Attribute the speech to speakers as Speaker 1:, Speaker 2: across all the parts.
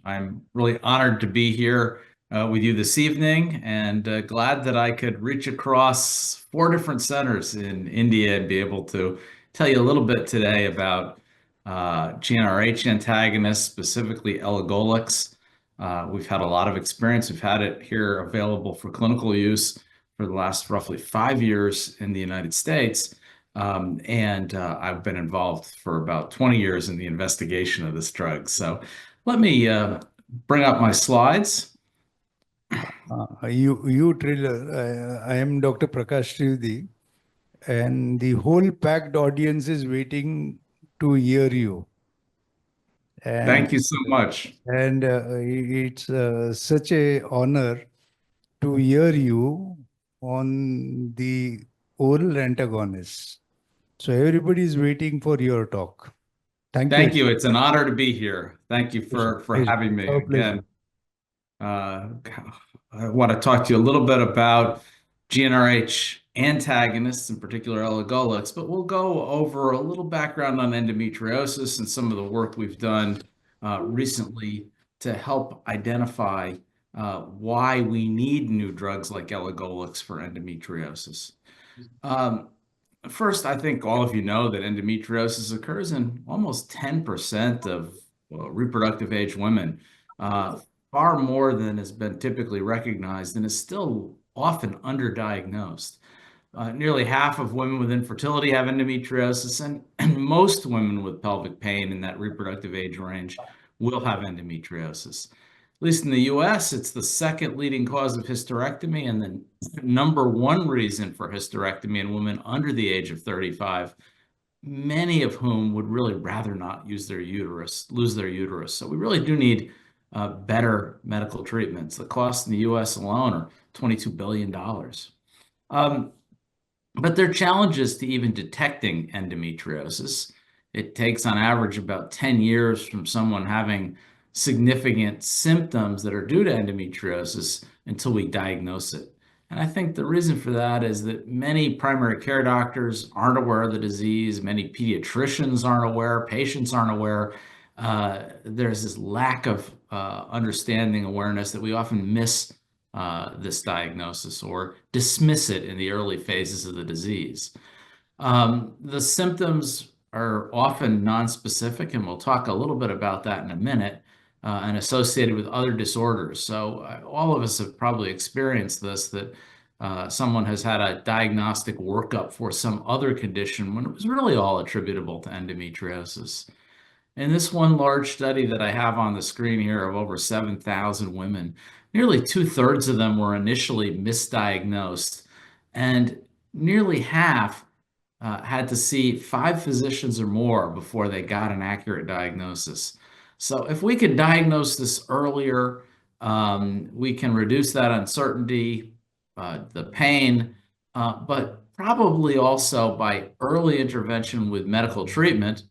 Speaker 1: I'm really honored to be here with you this evening and glad that I could reach across four different centers in India and be able to tell you a little bit today about GnRH antagonists, specifically elagolix. We've had a lot of experience. We've had it here available for clinical use for the last roughly 5 years in the United States. And I've been involved for about 20 years in the investigation of this drug. So let me bring up my slides.
Speaker 2: You thriller. I am Dr. Prakash Trivedi, and the whole packed audience is waiting to hear you. And
Speaker 1: Thank you so much.
Speaker 2: it's such a honor to hear you on the oral antagonist. So everybody is waiting for your talk. Thank you.
Speaker 1: Thank you. It's an honor to be here. Thank you for
Speaker 2: Pleasure.
Speaker 1: having me
Speaker 2: Our pleasure.
Speaker 1: again. I want to talk to you a little bit about GnRH antagonists, in particular elagolix, but we'll go over a little background on endometriosis and some of the work we've done recently to help identify why we need new drugs like elagolix for endometriosis. First, I think all of you know that endometriosis occurs in almost 10% of reproductive age women, far more than has been typically recognized and is still often underdiagnosed. Nearly half of women with infertility have endometriosis, and most women with pelvic pain in that reproductive age range will have endometriosis. At least in the US, it's the second leading cause of hysterectomy and the number one reason for hysterectomy in women under the age of 35, many of whom would really rather not lose their uterus. So we really do need better medical treatments. The costs in the US alone are $22 billion. But there are challenges to even detecting endometriosis. It takes on average about 10 years from someone having significant symptoms that are due to endometriosis until we diagnose it. And I think the reason for that is that many primary care doctors aren't aware of the disease, many pediatricians aren't aware, patients aren't aware. There's this lack of understanding, awareness that we often miss this diagnosis or dismiss it in the early phases of the disease. The symptoms are often nonspecific, and we'll talk a little bit about that in a minute, and associated with other disorders. So all of us have probably experienced this, that someone has had a diagnostic workup for some other condition when it was really all attributable to endometriosis. In this one large study that I have on the screen here of over 7,000 women, nearly 2/3 of them were initially misdiagnosed, and nearly half had to see 5 physicians or more before they got an accurate diagnosis. So if we could diagnose this earlier, we can reduce that uncertainty, the pain, but probably also by early intervention with medical treatment,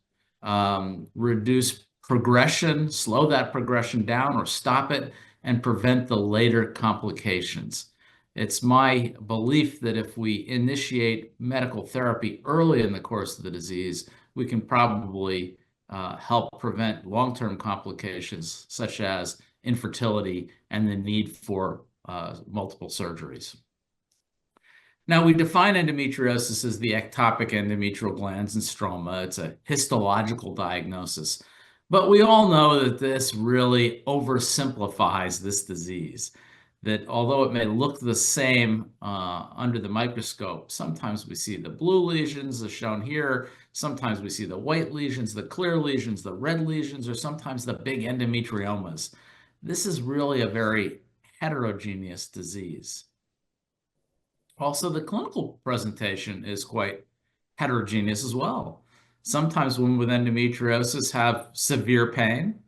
Speaker 1: reduce progression, slow that progression down or stop it, and prevent the later complications. It's my belief that if we initiate medical therapy early in the course of the disease, we can probably help prevent long-term complications such as infertility and the need for multiple surgeries. Now, we define endometriosis as the ectopic endometrial glands and stroma. It's a histological diagnosis. But we all know that this really oversimplifies this disease, that although it may look the same under the microscope, sometimes we see the blue lesions as shown here, sometimes we see the white lesions, the clear lesions, the red lesions, or sometimes the big endometriomas. This is really a very heterogeneous disease. Also, the clinical presentation is quite heterogeneous as well. Sometimes women with endometriosis have severe pain.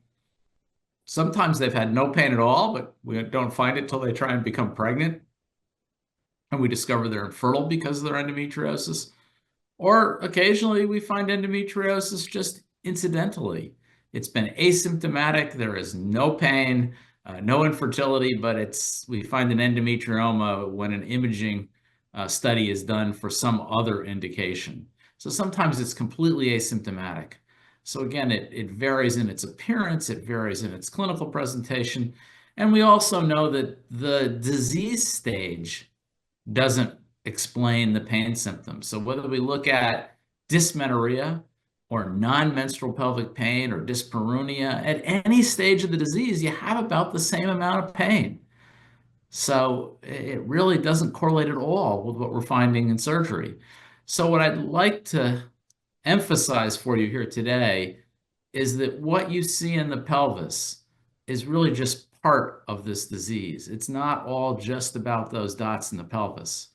Speaker 1: Sometimes they've had no pain at all, but we don't find it till they try and become pregnant. And we discover they're infertile because of their endometriosis. Or occasionally we find endometriosis just incidentally. It's been asymptomatic, there is no pain, no infertility, but we find an endometrioma when an imaging study is done for some other indication. So sometimes it's completely asymptomatic. So again, it varies in its appearance, it varies in its clinical presentation, and we also know that the disease stage doesn't explain the pain symptoms. So whether we look at dysmenorrhea or non-menstrual pelvic pain or dyspareunia, at any stage of the disease, you have about the same amount of pain. So it really doesn't correlate at all with what we're finding in surgery. So what I'd like to emphasize for you here today is that what you see in the pelvis is really just part of this disease. It's not all just about those dots in the pelvis.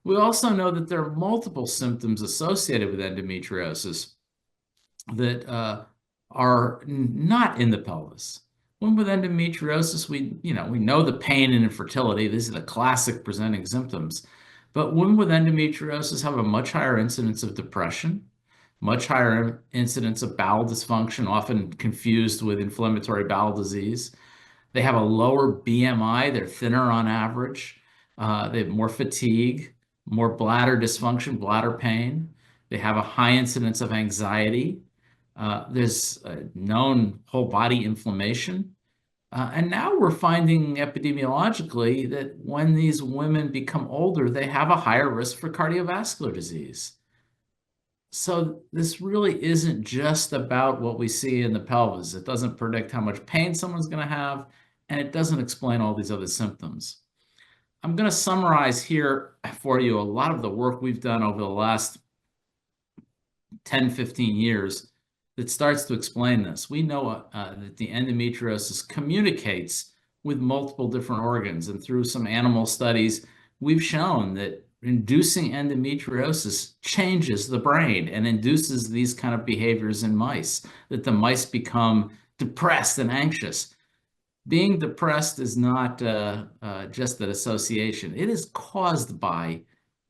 Speaker 1: We also know that there are multiple symptoms associated with endometriosis that are not in the pelvis. When with endometriosis, we know the pain and infertility. These are the classic presenting symptoms. But women with endometriosis have a much higher incidence of depression, much higher incidence of bowel dysfunction, often confused with inflammatory bowel disease. They have a lower BMI. They're thinner on average. They have more fatigue, more bladder dysfunction, bladder pain. They have a high incidence of anxiety. There's known whole body inflammation. And now we're finding epidemiologically that when these women become older, they have a higher risk for cardiovascular disease. So this really isn't just about what we see in the pelvis. It doesn't predict how much pain someone's going to have, and it doesn't explain all these other symptoms. I'm going to summarize here for you a lot of the work we've done over the last 10, 15 years that starts to explain this. We know that the endometriosis communicates with multiple different organs, and through some animal studies, we've shown that inducing endometriosis changes the brain and induces these kind of behaviors in mice, that the mice become depressed and anxious. Being depressed is not just an association. It is caused by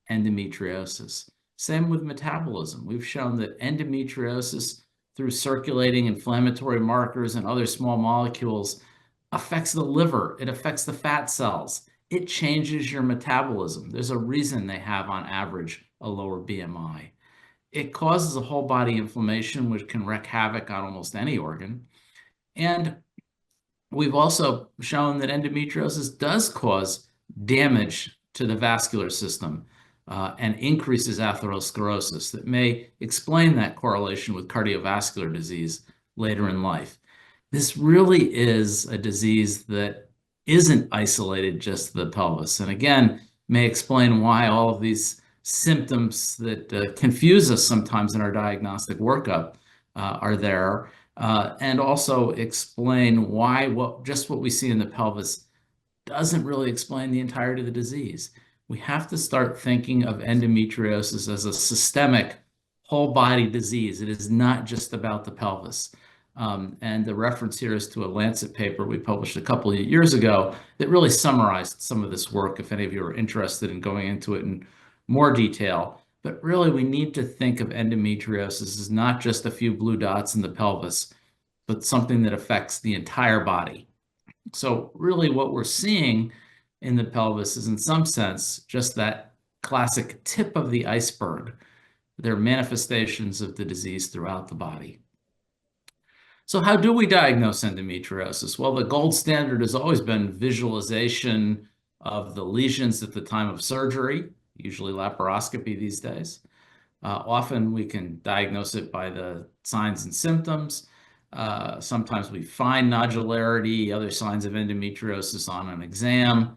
Speaker 1: endometriosis. Same with metabolism. We've shown that endometriosis, through circulating inflammatory markers and other small molecules, affects the liver. It affects the fat cells. It changes your metabolism. There's a reason they have, on average, a lower BMI. It causes a whole body inflammation, which can wreak havoc on almost any organ. And we've also shown that endometriosis does cause damage to the vascular system and increases atherosclerosis that may explain that correlation with cardiovascular disease later in life. This really is a disease that isn't isolated just to the pelvis, and again, may explain why all of these symptoms that confuse us sometimes in our diagnostic workup are there, and also explain why just what we see in the pelvis doesn't really explain the entirety of the disease. We have to start thinking of endometriosis as a systemic whole body disease. It is not just about the pelvis. And the reference here is to a Lancet paper we published a couple of years ago that really summarized some of this work, if any of you are interested in going into it in more detail. But really, we need to think of endometriosis as not just a few blue dots in the pelvis, but something that affects the entire body. So really what we're seeing in the pelvis is, in some sense, just that classic tip of the iceberg. There are manifestations of the disease throughout the body. So how do we diagnose endometriosis? Well, the gold standard has always been visualization of the lesions at the time of surgery, usually laparoscopy these days. Often we can diagnose it by the signs and symptoms. Sometimes we find nodularity, other signs of endometriosis on an exam.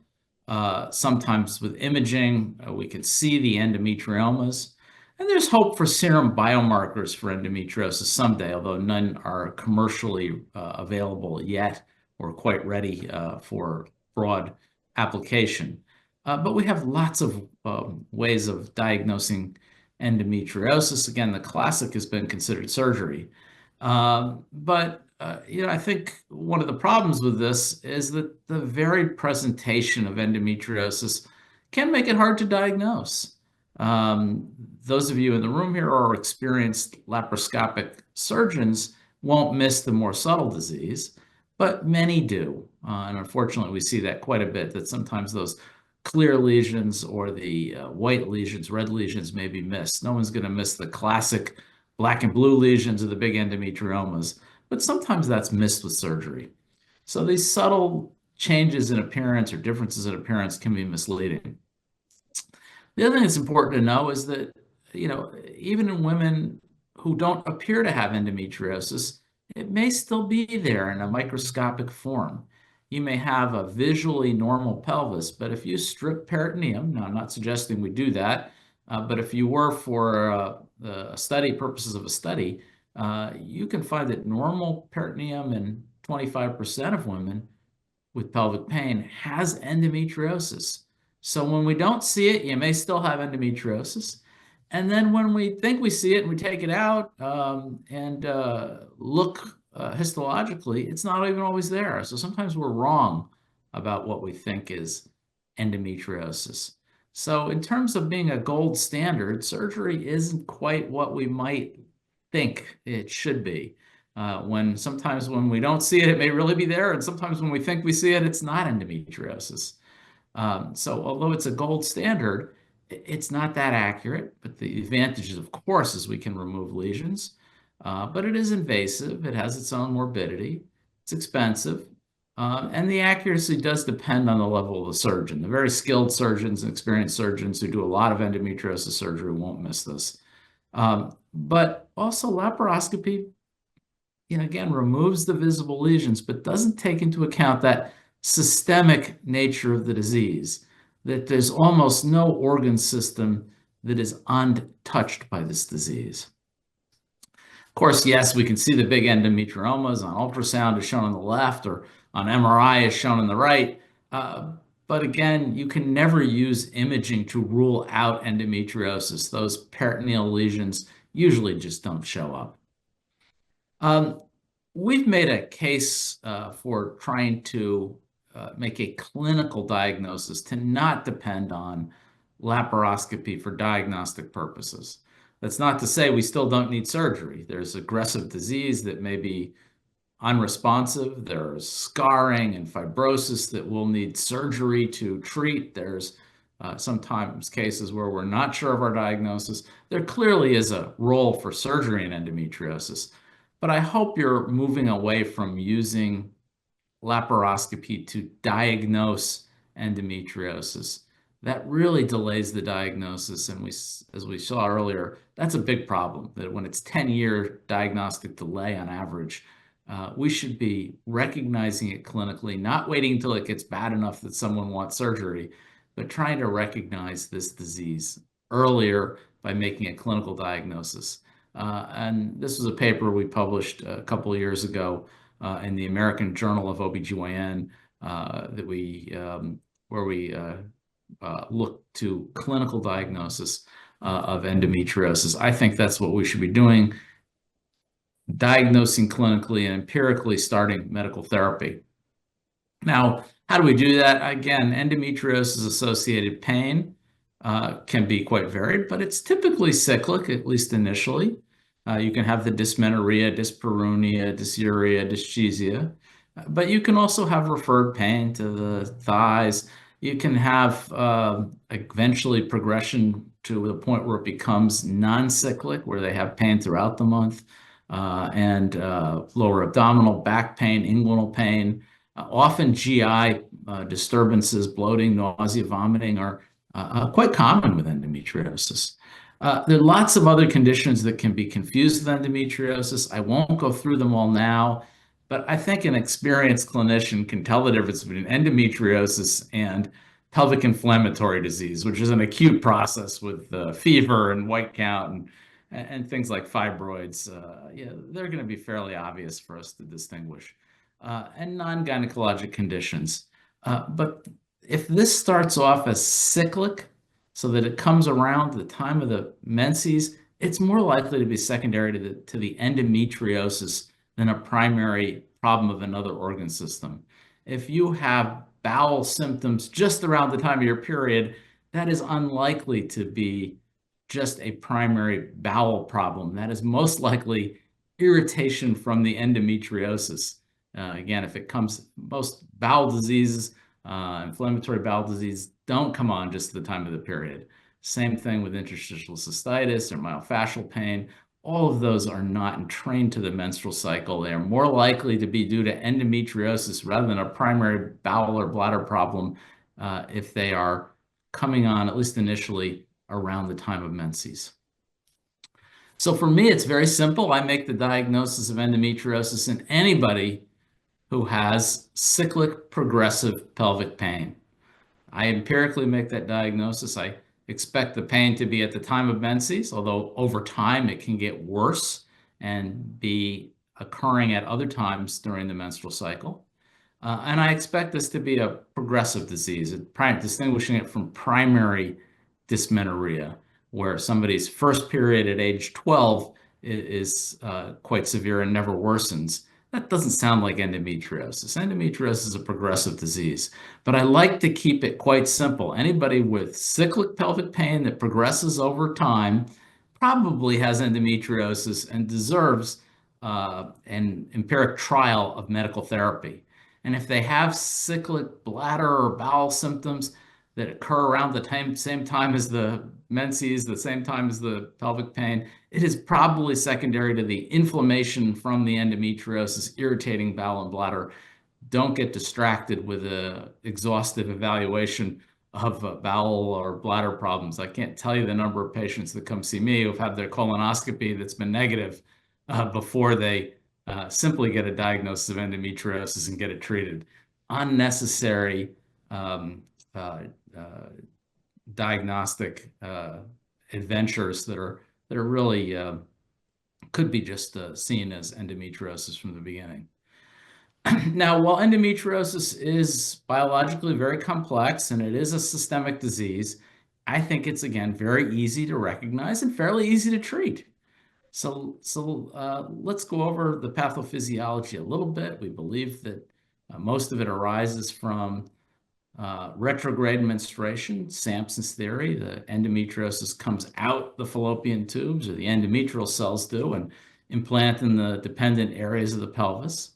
Speaker 1: Sometimes with imaging, we can see the endometriomas. And there's hope for serum biomarkers for endometriosis someday, although none are commercially available yet or quite ready for broad application. But we have lots of ways of diagnosing endometriosis. Again, the classic has been considered surgery. I think one of the problems with this is that the varied presentation of endometriosis can make it hard to diagnose. Those of you in the room here are experienced laparoscopic surgeons won't miss the more subtle disease, but many do. And unfortunately, we see that quite a bit, that sometimes those clear lesions or the white lesions, red lesions may be missed. No one's going to miss the classic Black and blue lesions are the big endometriomas, but sometimes that's missed with surgery. So these subtle changes in appearance or differences in appearance can be misleading. The other thing that's important to know is that, even in women who don't appear to have endometriosis, it may still be there in a microscopic form. You may have a visually normal pelvis, but if you strip peritoneum, now I'm not suggesting we do that, but if you were for purposes of a study, you can find that normal peritoneum in 25% of women with pelvic pain has endometriosis. So when we don't see it, you may still have endometriosis. And then when we think we see it and we take it out and look histologically, it's not even always there. So sometimes we're wrong about what we think is endometriosis. So in terms of being a gold standard, surgery isn't quite what we might think it should be. Sometimes when we don't see it, it may really be there, and sometimes when we think we see it, it's not endometriosis. So although it's a gold standard, it's not that accurate, but the advantages, of course, is we can remove lesions, but it is invasive. It has its own morbidity. It's expensive. And the accuracy does depend on the level of the surgeon. The very skilled surgeons and experienced surgeons who do a lot of endometriosis surgery won't miss this. But also laparoscopy, again, removes the visible lesions, but doesn't take into account that systemic nature of the disease, that there's almost no organ system that is untouched by this disease. Of course, yes, we can see the big endometriomas on ultrasound as shown on the left or on MRI as shown on the right. But again, you can never use imaging to rule out endometriosis. Those peritoneal lesions usually just don't show up. We've made a case for trying to make a clinical diagnosis to not depend on laparoscopy for diagnostic purposes. That's not to say we still don't need surgery. There's aggressive disease that may be unresponsive. There's scarring and fibrosis that will need surgery to treat. There's sometimes cases where we're not sure of our diagnosis. There clearly is a role for surgery in endometriosis, but I hope you're moving away from using laparoscopy to diagnose endometriosis. That really delays the diagnosis, and as we saw earlier, that's a big problem, that when it's 10-year diagnostic delay on average, we should be recognizing it clinically, not waiting until it gets bad enough that someone wants surgery, but trying to recognize this disease earlier by making a clinical diagnosis. And this was a paper we published a couple of years ago in the American Journal of OBGYN where we look to clinical diagnosis of endometriosis. I think that's what we should be doing, diagnosing clinically and empirically starting medical therapy. Now, how do we do that? Again, endometriosis-associated pain can be quite varied, but it's typically cyclic, at least initially. You can have the dysmenorrhea, dyspareunia, dysuria, dyschezia, but you can also have referred pain to the thighs. You can have eventually progression to the point where it becomes non-cyclic, where they have pain throughout the month, and lower abdominal, back pain, inguinal pain. Often GI disturbances, bloating, nausea, vomiting are quite common with endometriosis. There are lots of other conditions that can be confused with endometriosis. I won't go through them all now, but I think an experienced clinician can tell the difference between endometriosis and pelvic inflammatory disease, which is an acute process with fever and white count and things like fibroids. They're going to be fairly obvious for us to distinguish. And non-gynecologic conditions. But if this starts off as cyclic, so that it comes around the time of the menses, it's more likely to be secondary to the endometriosis than a primary problem of another organ system. If you have bowel symptoms just around the time of your period, that is unlikely to be just a primary bowel problem. That is most likely irritation from the endometriosis. Again, if it comes, most bowel diseases, inflammatory bowel disease, don't come on just at the time of the period. Same thing with interstitial cystitis or myofascial pain. all of those are not entrained to the menstrual cycle. They are more likely to be due to endometriosis rather than a primary bowel or bladder problem if they are coming on, at least initially, around the time of menses. So for me, it's very simple. I make the diagnosis of endometriosis in anybody who has cyclic progressive pelvic pain. I empirically make that diagnosis. I expect the pain to be at the time of menses, although over time it can get worse and be occurring at other times during the menstrual cycle. And I expect this to be a progressive disease, distinguishing it from primary dysmenorrhea, where somebody's first period at age 12 is quite severe and never worsens. That doesn't sound like endometriosis. Endometriosis is a progressive disease, but I like to keep it quite simple. Anybody with cyclic pelvic pain that progresses over time probably has endometriosis and deserves an empiric trial of medical therapy. And if they have cyclic bladder or bowel symptoms that occur around the same time as the menses, the same time as the pelvic pain, it is probably secondary to the inflammation from the endometriosis irritating bowel and bladder. Don't get distracted with an exhaustive evaluation of bowel or bladder problems. I can't tell you the number of patients that come see me who've had their colonoscopy that's been negative before they simply get a diagnosis of endometriosis and get it treated. Unnecessary diagnostic adventures that are really could be just seen as endometriosis from the beginning. Now, while endometriosis is biologically very complex and it is a systemic disease, I think it's, again, very easy to recognize and fairly easy to treat. So let's go over the pathophysiology a little bit. We believe that most of it arises from retrograde menstruation, Sampson's theory. The endometriosis comes out the fallopian tubes, or the endometrial cells do, and implant in the dependent areas of the pelvis.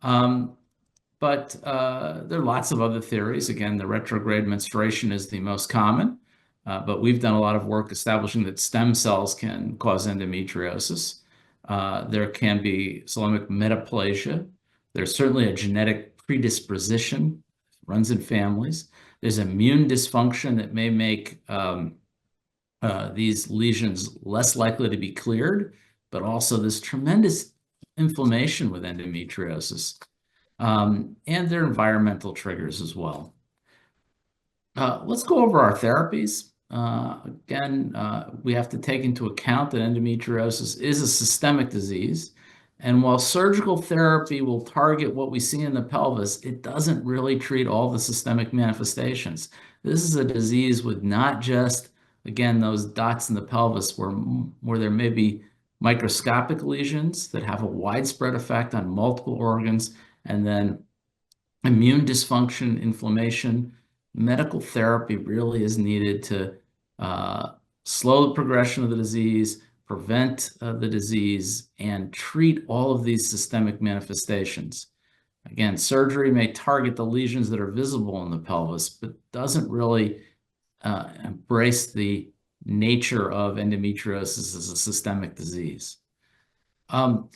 Speaker 1: But there are lots of other theories. Again, the retrograde menstruation is the most common, but we've done a lot of work establishing that stem cells can cause endometriosis. There can be coelomic metaplasia. There's certainly a genetic predisposition, runs in families. There's immune dysfunction that may make these lesions less likely to be cleared, but also this tremendous inflammation with endometriosis. And there are environmental triggers as well. Let's go over our therapies. Again, we have to take into account that endometriosis is a systemic disease. And while surgical therapy will target what we see in the pelvis, it doesn't really treat all the systemic manifestations. This is a disease with not just, again, those dots in the pelvis where there may be microscopic lesions that have a widespread effect on multiple organs, and then immune dysfunction, inflammation. Medical therapy really is needed to slow the progression of the disease, prevent the disease, and treat all of these systemic manifestations. Again, surgery may target the lesions that are visible in the pelvis, but doesn't really embrace the nature of endometriosis as a systemic disease. So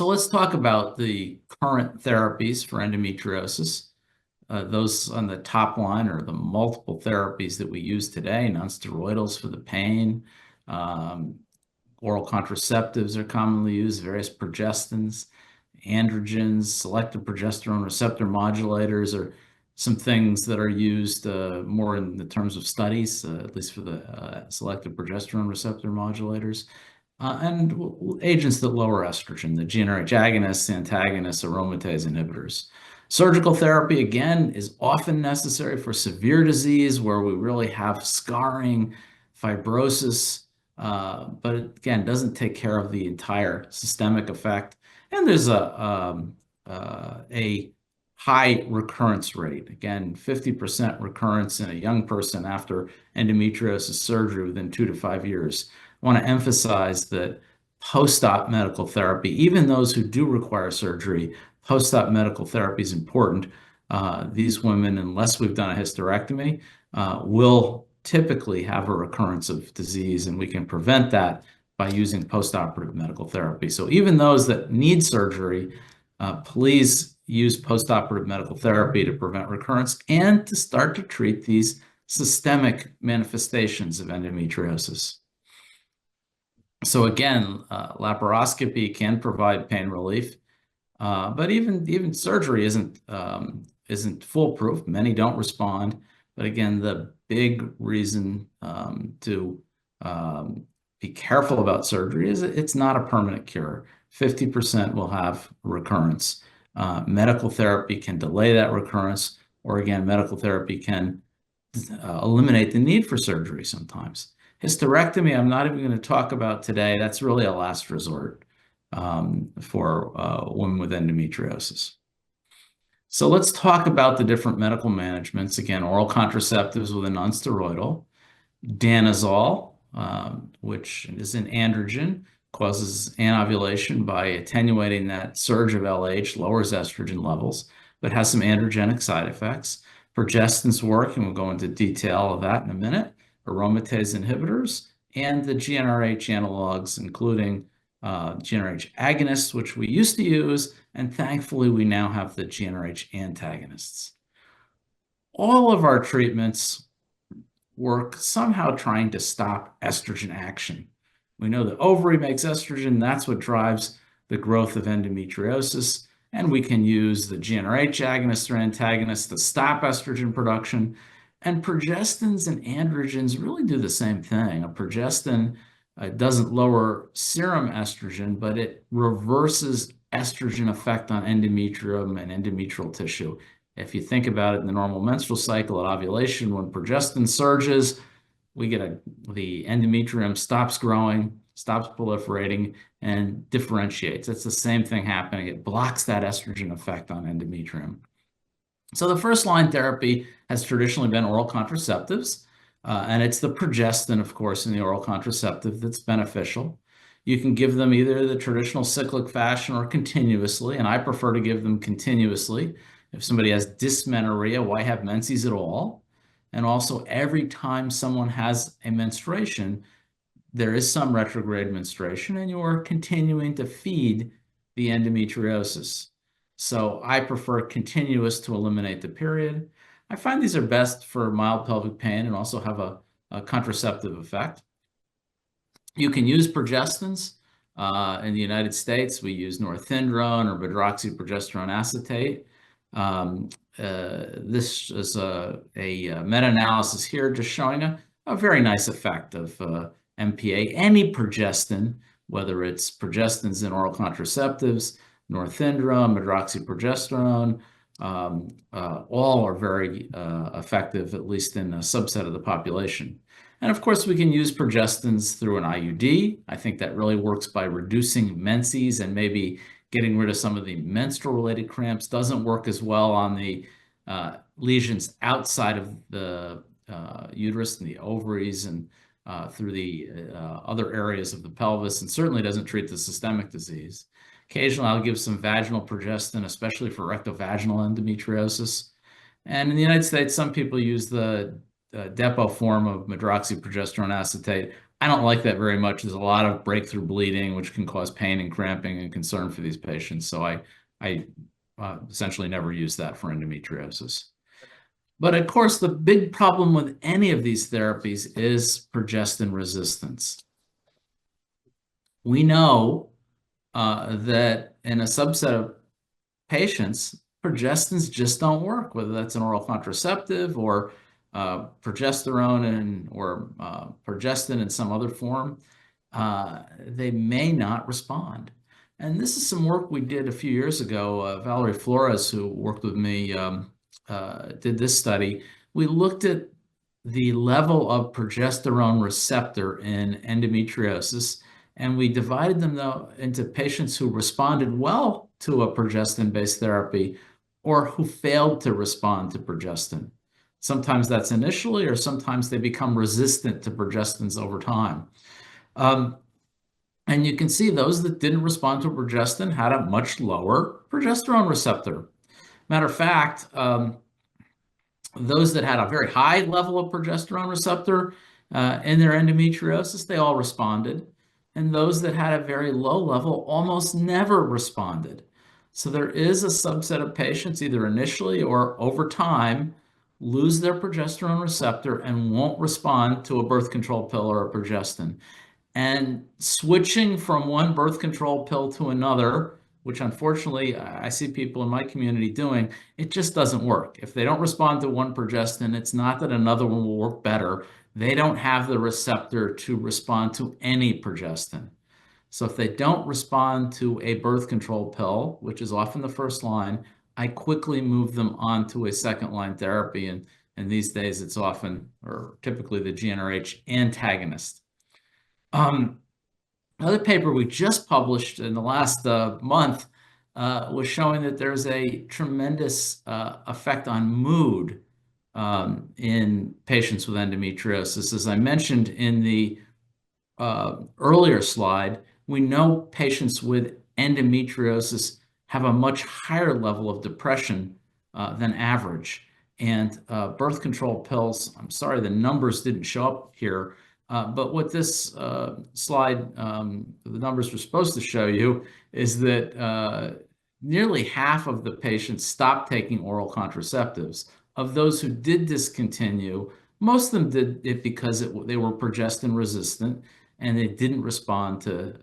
Speaker 1: let's talk about the current therapies for endometriosis. Those on the top line are the multiple therapies that we use today: nonsteroidals for the pain, oral contraceptives are commonly used, various progestins, androgens, selective progesterone receptor modulators are some things that are used more in the terms of studies, at least for the selective progesterone receptor modulators, and agents that lower estrogen, the GnRH agonists, antagonists, aromatase inhibitors. Surgical therapy, again, is often necessary for severe disease where we really have scarring, fibrosis, but again, doesn't take care of the entire systemic effect. And there's a high recurrence rate. Again, 50% recurrence in a young person after endometriosis surgery within 2 to 5 years. I want to emphasize that post-op medical therapy, even those who do require surgery, post-op medical therapy is important. These women, unless we've done a hysterectomy, will typically have a recurrence of disease, and we can prevent that by using postoperative medical therapy. So even those that need surgery, please use postoperative medical therapy to prevent recurrence and to start to treat these systemic manifestations of endometriosis. So again, laparoscopy can provide pain relief, but even surgery isn't foolproof. Many don't respond. But again, the big reason to be careful about surgery is it's not a permanent cure. 50% will have recurrence. Medical therapy can delay that recurrence, or again, medical therapy can eliminate the need for surgery sometimes. Hysterectomy, I'm not even going to talk about today. That's really a last resort for women with endometriosis. So let's talk about the different medical managements. Again, oral contraceptives with a non-steroidal. Danazol, which is an androgen, causes anovulation by attenuating that surge of LH, lowers estrogen levels, but has some androgenic side effects. Progestins work, and we'll go into detail of that in a minute. Aromatase inhibitors and the GnRH analogs, including GnRH agonists, which we used to use, and thankfully we now have the GnRH antagonists. All of our treatments work somehow trying to stop estrogen action. We know the ovary makes estrogen, that's what drives the growth of endometriosis, and we can use the GnRH agonists or antagonists to stop estrogen production. And progestins and androgens really do the same thing. A progestin doesn't lower serum estrogen, but it reverses estrogen effect on endometrium and endometrial tissue. If you think about it in the normal menstrual cycle at ovulation, when progestin surges, we get the endometrium stops growing, stops proliferating, and differentiates. It's the same thing happening. It blocks that estrogen effect on endometrium. So the first line therapy has traditionally been oral contraceptives, and it's the progestin, of course, in the oral contraceptive that's beneficial. You can give them either the traditional cyclic fashion or continuously, and I prefer to give them continuously. If somebody has dysmenorrhea, why have menses at all? And also, every time someone has a menstruation, there is some retrograde menstruation, and you're continuing to feed the endometriosis. So I prefer continuous to eliminate the period. I find these are best for mild pelvic pain and also have a contraceptive effect. You can use progestins. In the United States, we use norethindrone or medroxyprogesterone acetate. This is a meta-analysis here just showing a very nice effect of MPA. Any progestin, whether it's progestins in oral contraceptives, norethindrone, medroxyprogesterone, all are very effective, at least in a subset of the population. And of course, we can use progestins through an IUD. I think that really works by reducing menses and maybe getting rid of some of the menstrual-related cramps. Doesn't work as well on the lesions outside of the uterus and the ovaries and through the other areas of the pelvis, and certainly doesn't treat the systemic disease. Occasionally, I'll give some vaginal progestin, especially for rectovaginal endometriosis. And in the United States, some people use the depot form of medroxyprogesterone acetate. I don't like that very much. There's a lot of breakthrough bleeding, which can cause pain and cramping and concern for these patients. So I essentially never use that for endometriosis. But of course, the big problem with any of these therapies is progestin resistance. We know that in a subset of patients, progestins just don't work, whether that's an oral contraceptive or progesterone or progestin in some other form. They may not respond. And this is some work we did a few years ago. Valerie Flores, who worked with me, did this study. We looked at the level of progesterone receptor in endometriosis, and we divided them though into patients who responded well to a progestin-based therapy or who failed to respond to progestin. Sometimes that's initially, or sometimes they become resistant to progestins over time. And you can see those that didn't respond to progestin had a much lower progesterone receptor. Matter of fact, those that had a very high level of progesterone receptor in their endometriosis, they all responded. and those that had a very low level almost never responded. So there is a subset of patients, either initially or over time, lose their progesterone receptor and won't respond to a birth control pill or a progestin. And switching from one birth control pill to another, which unfortunately I see people in my community doing, it just doesn't work. If they don't respond to one progestin, it's not that another one will work better. They don't have the receptor to respond to any progestin. So if they don't respond to a birth control pill, which is often the first line, I quickly move them on to a second line therapy. And these days it's often, or typically, the GnRH antagonist. Another paper we just published in the last month was showing that there's a tremendous effect on mood in patients with endometriosis. As I mentioned in the earlier slide, we know patients with endometriosis have a much higher level of depression than average. And birth control pills, I'm sorry, the numbers didn't show up here, but what this slide, the numbers were supposed to show you, is that nearly half of the patients stopped taking oral contraceptives. Of those who did discontinue, most of them did it because they were progestin resistant and they didn't respond to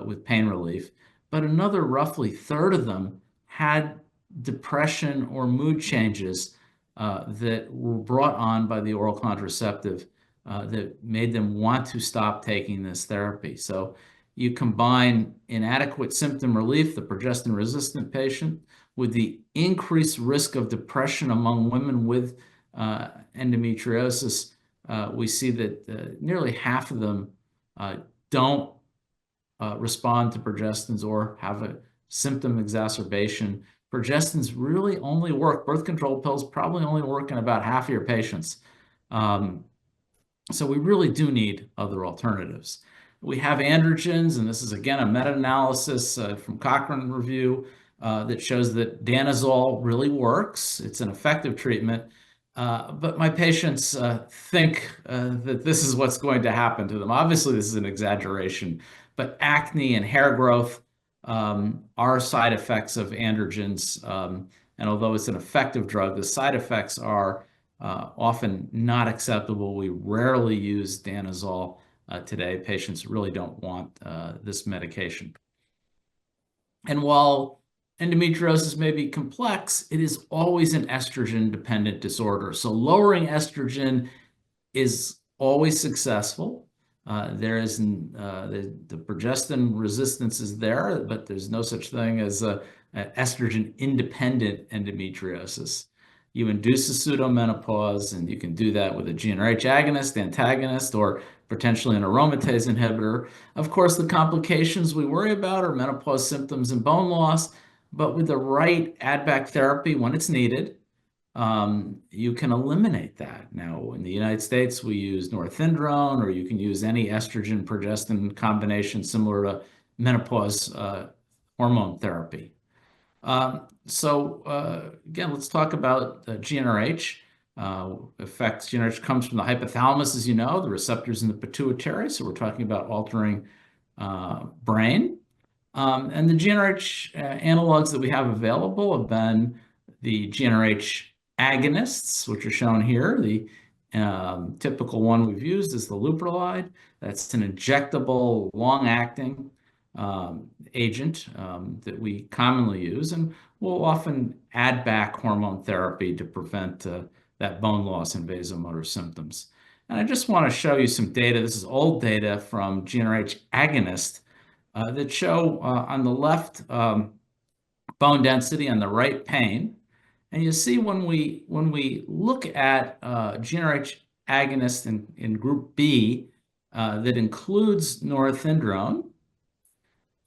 Speaker 1: with pain relief. But another roughly third of them had depression or mood changes that were brought on by the oral contraceptive that made them want to stop taking this therapy. So you combine inadequate symptom relief, the progestin-resistant patient, with the increased risk of depression among women with endometriosis, we see that nearly half of them don't respond to progestins or have a symptom exacerbation. Progestins really only work, birth control pills probably only work in about half of your patients. So we really do need other alternatives. We have androgens, and this is again a meta-analysis from Cochrane Review that shows that danazol really works. It's an effective treatment, but my patients think that this is what's going to happen to them. Obviously, this is an exaggeration, but acne and hair growth are side effects of androgens. And although it's an effective drug, the side effects are often not acceptable. We rarely use danazol today. Patients really don't want this medication. And while endometriosis may be complex, it is always an estrogen-dependent disorder. So lowering estrogen is always successful. There is the progestin resistance is there, but there's no such thing as estrogen-independent endometriosis. You induce a pseudomenopause, and you can do that with a GnRH agonist, antagonist, or potentially an aromatase inhibitor. Of course, the complications we worry about are menopause symptoms and bone loss, but with the right add-back therapy when it's needed, you can eliminate that. Now, in the United States, we use norethindrone, or you can use any estrogen progestin combination similar to menopause hormone therapy. Again, let's talk about GnRH. GnRH comes from the hypothalamus, as you know, the receptors in the pituitary. So we're talking about altering brain. And the GnRH analogs that we have available have been the GnRH agonists, which are shown here. The typical one we've used is the leuprolide. That's an injectable, long-acting agent that we commonly use, and we'll often add back hormone therapy to prevent that bone loss and vasomotor symptoms. And I just want to show you some data. This is old data from GnRH agonist that show on the left bone density, on the right pain. And you see when we look at GnRH agonist in group B that includes norethindrone,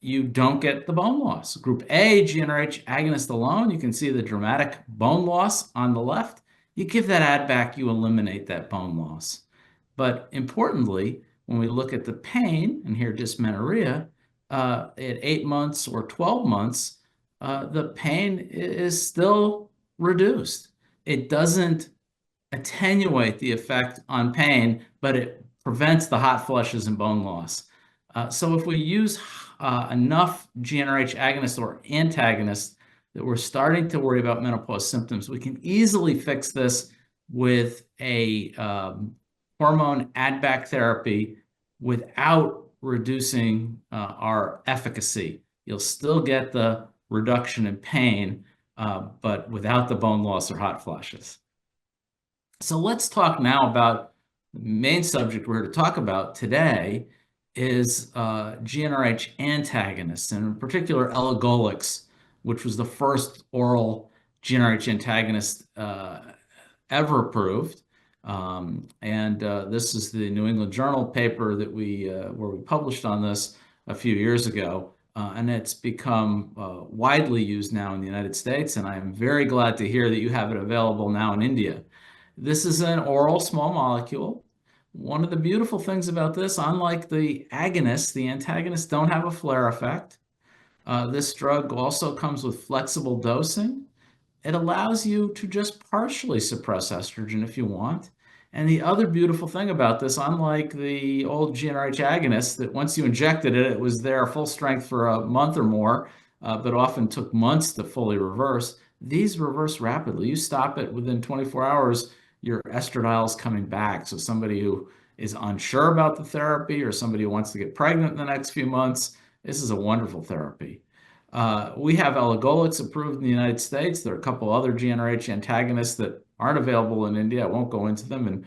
Speaker 1: you don't get the bone loss. Group A, GnRH agonist alone, you can see the dramatic bone loss on the left. You give that add back, you eliminate that bone loss. But importantly, when we look at the pain, and here dysmenorrhea, at 8 months or 12 months, the pain is still reduced. It doesn't attenuate the effect on pain, but it prevents the hot flushes and bone loss. So if we use enough GnRH agonists or antagonists that we're starting to worry about menopause symptoms, we can easily fix this with a hormone add-back therapy without reducing our efficacy. You'll still get the reduction in pain, but without the bone loss or hot flashes. So let's talk now about the main subject we're here to talk about today is GnRH antagonists, and in particular elagolix, which was the first oral GnRH antagonist ever approved. This is the New England Journal paper that where we published on this a few years ago, and it's become widely used now in the United States, and I'm very glad to hear that you have it available now in India. This is an oral small molecule. One of the beautiful things about this, unlike the agonists, the antagonists don't have a flare effect. This drug also comes with flexible dosing. It allows you to just partially suppress estrogen if you want. And the other beautiful thing about this, unlike the old GnRH agonists, that once you injected it, it was there full strength for a month or more, but often took months to fully reverse. These reverse rapidly. You stop it within 24 hours, your estradiol is coming back. So somebody who is unsure about the therapy or somebody who wants to get pregnant in the next few months, this is a wonderful therapy. We have elagolix approved in the United States. There are a couple other GnRH antagonists that aren't available in India. I won't go into them in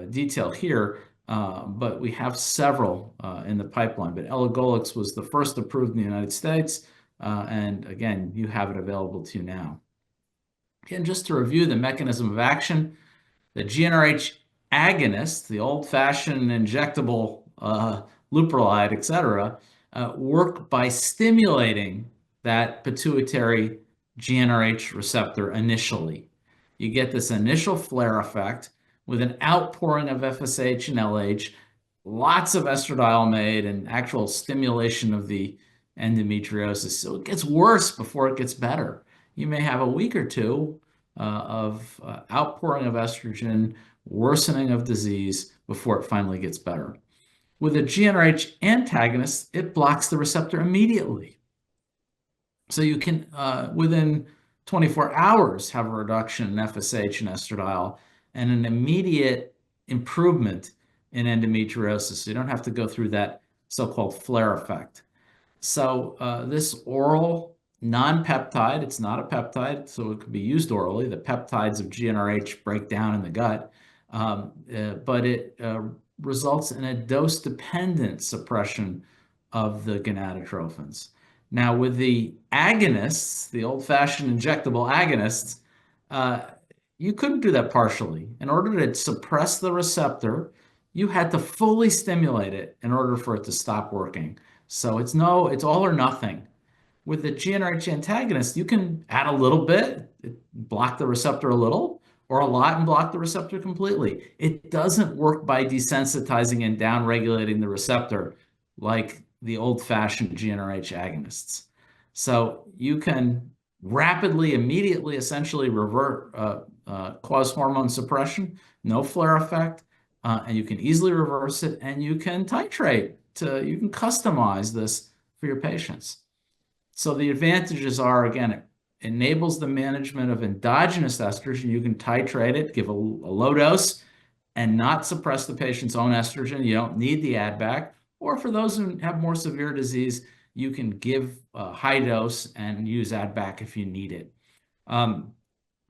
Speaker 1: detail here, but we have several in the pipeline. But elagolix was the first approved in the United States, and again, you have it available to you now. Again, just to review the mechanism of action, the GnRH agonists, the old-fashioned injectable leuprolide, etc., work by stimulating that pituitary GnRH receptor initially. You get this initial flare effect with an outpouring of FSH and LH, lots of estradiol made, and actual stimulation of the endometriosis. So it gets worse before it gets better. You may have a week or two of outpouring of estrogen, worsening of disease before it finally gets better. With a GnRH antagonist, it blocks the receptor immediately. So you can, within 24 hours, have a reduction in FSH and estradiol and an immediate improvement in endometriosis. So you don't have to go through that so-called flare effect. So this oral non-peptide, it's not a peptide, so it could be used orally. The peptides of GnRH break down in the gut, but it results in a dose-dependent suppression of the gonadotrophins. Now, with the agonists, the old-fashioned injectable agonists, you couldn't do that partially. In order to suppress the receptor, you had to fully stimulate it in order for it to stop working. So it's all or nothing. With the GnRH antagonist, you can add a little bit, block the receptor a little, or a lot and block the receptor completely. It doesn't work by desensitizing and downregulating the receptor like the old-fashioned GnRH agonists. So you can rapidly, immediately, essentially revert, cause hormone suppression, no flare effect, and you can easily reverse it, and you can titrate you can customize this for your patients. So the advantages are, again, it enables the management of endogenous estrogen. You can titrate it, give a low dose, and not suppress the patient's own estrogen. You don't need the add back. Or for those who have more severe disease, you can give a high dose and use add back if you need it.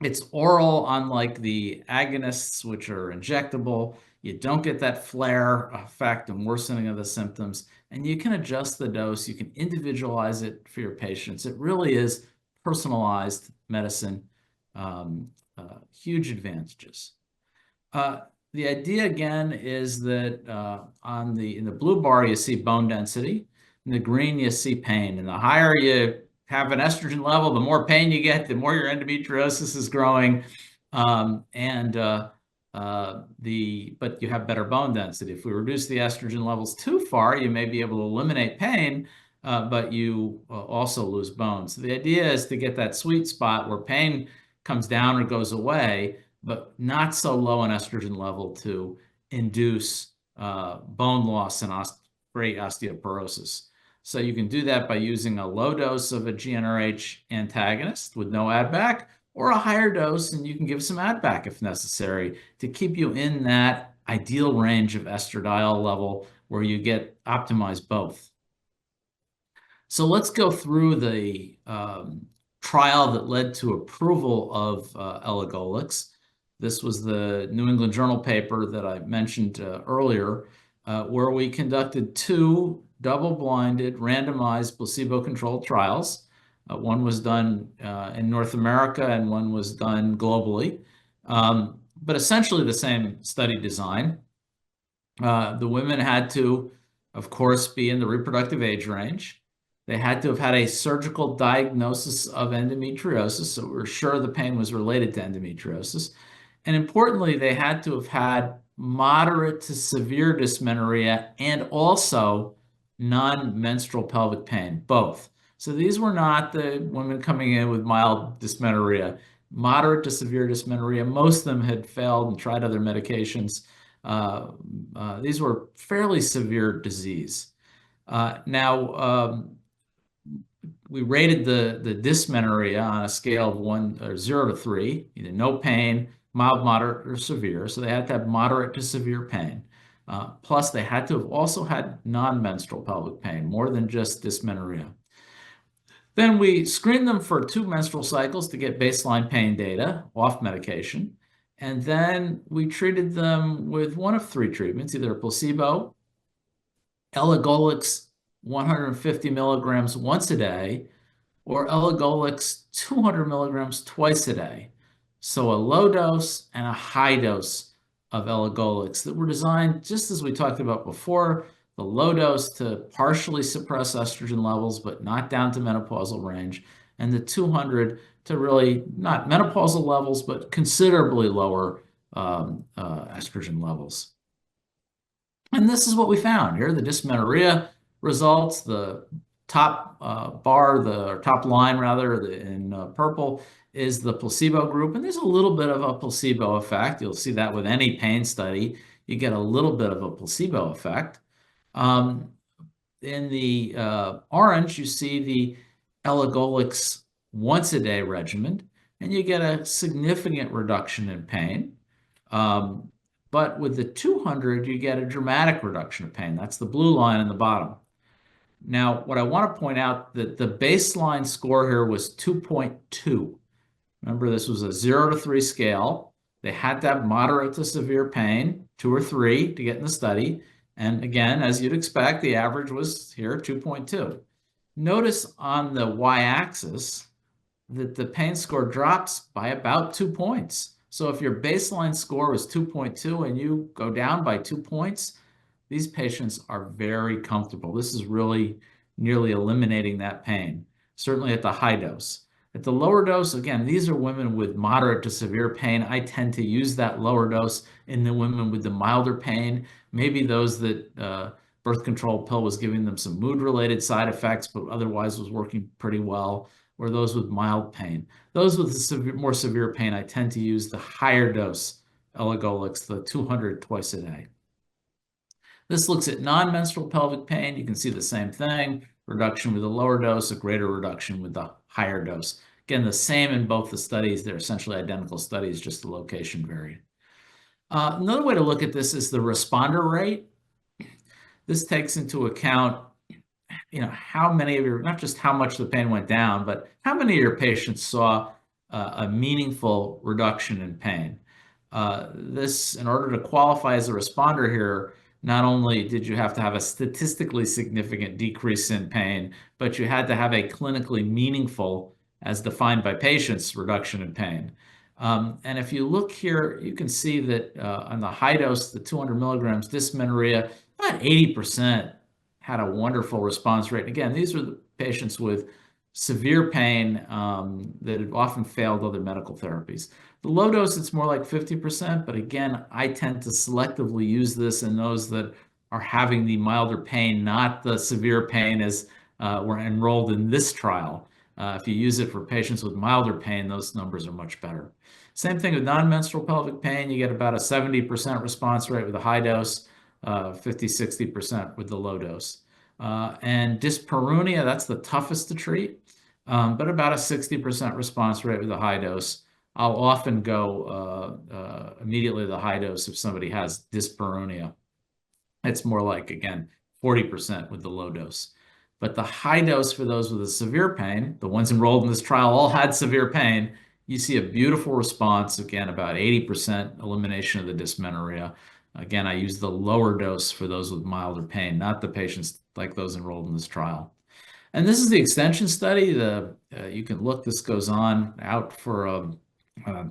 Speaker 1: It's oral, unlike the agonists, which are injectable. You don't get that flare effect and worsening of the symptoms, and you can adjust the dose. You can individualize it for your patients. It really is personalized medicine, huge advantages. The idea, again, is that in the blue bar, you see bone density. In the green, you see pain. And the higher you have an estrogen level, the more pain you get, the more your endometriosis is growing. But you have better bone density. If we reduce the estrogen levels too far, you may be able to eliminate pain, but you also lose bone. So the idea is to get that sweet spot where pain comes down or goes away, but not so low an estrogen level to induce bone loss and great osteoporosis. So you can do that by using a low dose of a GnRH antagonist with no add back, or a higher dose, and you can give some add back if necessary to keep you in that ideal range of estradiol level where you get optimized both. So let's go through the trial that led to approval of elagolix. This was the New England Journal paper that I mentioned earlier, where we conducted 2 double-blinded, randomized, placebo-controlled trials. One was done in North America and one was done globally, but essentially the same study design. The women had to, of course, be in the reproductive age range. They had to have had a surgical diagnosis of endometriosis, so we're sure the pain was related to endometriosis. And importantly, they had to have had moderate to severe dysmenorrhea and also non-menstrual pelvic pain, both. So these were not the women coming in with mild dysmenorrhea. Moderate to severe dysmenorrhea, most of them had failed and tried other medications. These were fairly severe disease. Now, we rated the dysmenorrhea on a scale of 1 or 0 to 3, either no pain, mild, moderate, or severe. So they had to have moderate to severe pain. Plus, they had to have also had non-menstrual pelvic pain, more than just dysmenorrhea. Then we screened them for 2 menstrual cycles to get baseline pain data off medication. And then we treated them with one of 3 treatments, either a placebo, elagolix 150 milligrams once a day, or elagolix 200 milligrams twice a day. So a low dose and a high dose of elagolix that were designed, just as we talked about before, the low dose to partially suppress estrogen levels, but not down to menopausal range, and the 200 to really not menopausal levels, but considerably lower estrogen levels. And this is what we found here, the dysmenorrhea results, the top bar, the top line rather, in purple is the placebo group. And there's a little bit of a placebo effect. You'll see that with any pain study. You get a little bit of a placebo effect. In the orange, you see the elagolix once a day regimen, and you get a significant reduction in pain. But with the 200, you get a dramatic reduction of pain. That's the blue line in the bottom. Now, what I want to point out that the baseline score here was 2.2. Remember, this was a 0 to 3 scale. They had to have moderate to severe pain, 2 or 3 to get in the study. And again, as you'd expect, the average was here, 2.2. Notice on the y-axis that the pain score drops by about 2 points. So if your baseline score was 2.2 and you go down by 2 points, these patients are very comfortable. This is really nearly eliminating that pain, certainly at the high dose. At the lower dose, again, these are women with moderate to severe pain. I tend to use that lower dose in the women with the milder pain, maybe those that birth control pill was giving them some mood-related side effects, but otherwise was working pretty well, or those with mild pain. Those with the more severe pain, I tend to use the higher dose elagolix, the 200 twice a day. This looks at non-menstrual pelvic pain. You can see the same thing, reduction with the lower dose, a greater reduction with the higher dose. Again, the same in both the studies. They're essentially identical studies, just the location varied. Another way to look at this is the responder rate. This takes into account, how many of your, not just how much the pain went down, but how many of your patients saw a meaningful reduction in pain. This, in order to qualify as a responder here, not only did you have to have a statistically significant decrease in pain, but you had to have a clinically meaningful, as defined by patients, reduction in pain. And if you look here, you can see that on the high dose, the 200 milligrams dysmenorrhea, about 80% had a wonderful response rate. Again, these are the patients with severe pain that had often failed other medical therapies. The low dose, it's more like 50%, but again, I tend to selectively use this in those that are having the milder pain, not the severe pain as were enrolled in this trial. If you use it for patients with milder pain, those numbers are much better. Same thing with non-menstrual pelvic pain. You get about a 70% response rate with a high dose. 50, 60% with the low dose. And dyspareunia, that's the toughest to treat, but about a 60% response rate with the high dose. I'll often go immediately to the high dose if somebody has dyspareunia. It's more like, again, 40% with the low dose. But the high dose for those with a severe pain, the ones enrolled in this trial all had severe pain. You see a beautiful response, again, about 80% elimination of the dysmenorrhea. Again, I use the lower dose for those with milder pain, not the patients like those enrolled in this trial. And this is the extension study. You can look, this goes on out for a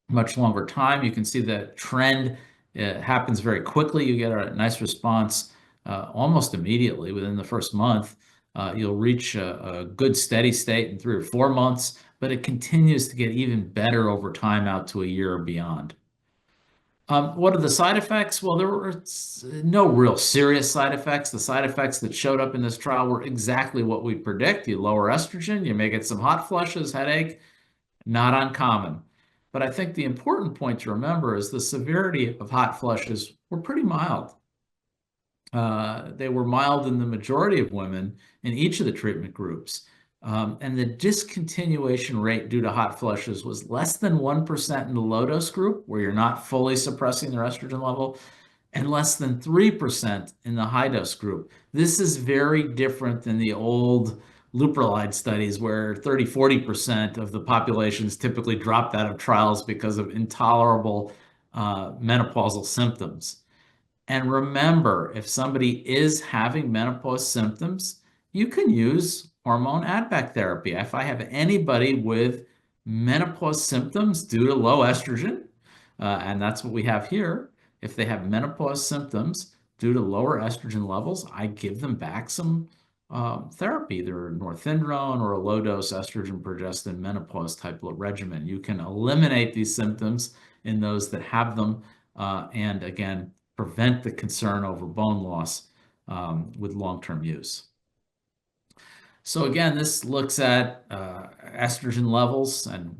Speaker 1: much longer time. You can see the trend happens very quickly. You get a nice response almost immediately within the first month. You'll reach a good steady state in 3 or 4 months, but it continues to get even better over time out to a year or beyond. What are the side effects? Well, there were no real serious side effects. The side effects that showed up in this trial were exactly what we predict. You lower estrogen, you may get some hot flushes, headache, not uncommon. But I think the important point to remember is the severity of hot flushes were pretty mild. They were mild in the majority of women in each of the treatment groups. And the discontinuation rate due to hot flushes was less than 1% in the low dose group, where you're not fully suppressing their estrogen level, and less than 3% in the high dose group. This is very different than the old leuprolide studies where 30, 40% of the populations typically dropped out of trials because of intolerable menopausal symptoms. And remember, if somebody is having menopause symptoms, you can use hormone add-back therapy. If I have anybody with menopause symptoms due to low estrogen, and that's what we have here, if they have menopause symptoms due to lower estrogen levels, I give them back some therapy, either northindrone or a low-dose estrogen progestin menopause type of regimen. You can eliminate these symptoms in those that have them, and again, prevent the concern over bone loss with long-term use. So again, this looks at estrogen levels, and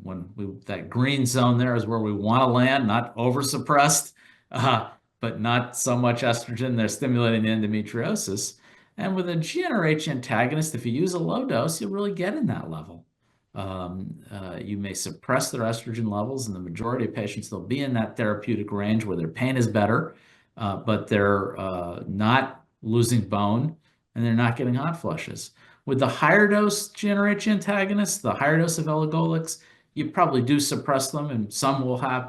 Speaker 1: that green zone there is where we want to land, not oversuppressed, but not so much estrogen they're stimulating the endometriosis. And with a GnRH antagonist, if you use a low dose, you'll really get in that level. You may suppress their estrogen levels. In the majority of patients, they'll be in that therapeutic range where their pain is better, but they're not losing bone and they're not getting hot flushes. With the higher dose GnRH antagonists, the higher dose of elagolix, you probably do suppress them, and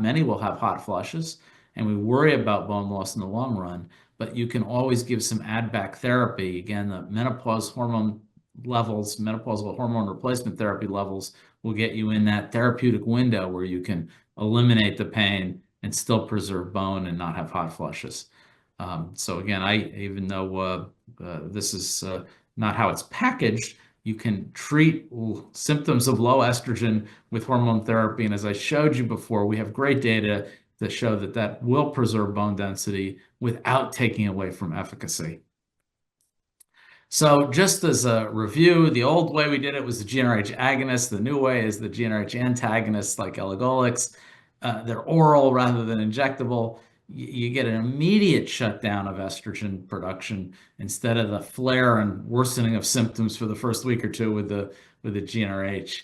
Speaker 1: many will have hot flushes, and we worry about bone loss in the long run, but you can always give some add-back therapy. Again, the menopause hormone levels, menopausal hormone replacement therapy levels will get you in that therapeutic window where you can eliminate the pain and still preserve bone and not have hot flushes. So again, even though this is not how it's packaged, you can treat symptoms of low estrogen with hormone therapy. And as I showed you before, we have great data that show that that will preserve bone density without taking away from efficacy. So just as a review, the old way we did it was the GnRH agonist. The new way is the GnRH antagonist like elagolix. They're oral rather than injectable. You get an immediate shutdown of estrogen production instead of the flare and worsening of symptoms for the first week or two with the GnRH.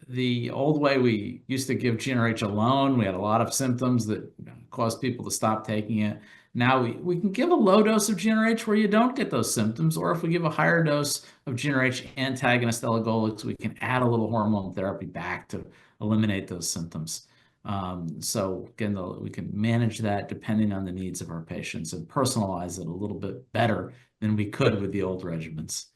Speaker 1: The old way, we used to give GnRH alone. We had a lot of symptoms that caused people to stop taking it. Now we can give a low dose of GnRH where you don't get those symptoms, or if we give a higher dose of GnRH antagonist elagolix, we can add a little hormone therapy back to eliminate those symptoms. So again, we can manage that depending on the needs of our patients and personalize it a little bit better than we could with the old regimens.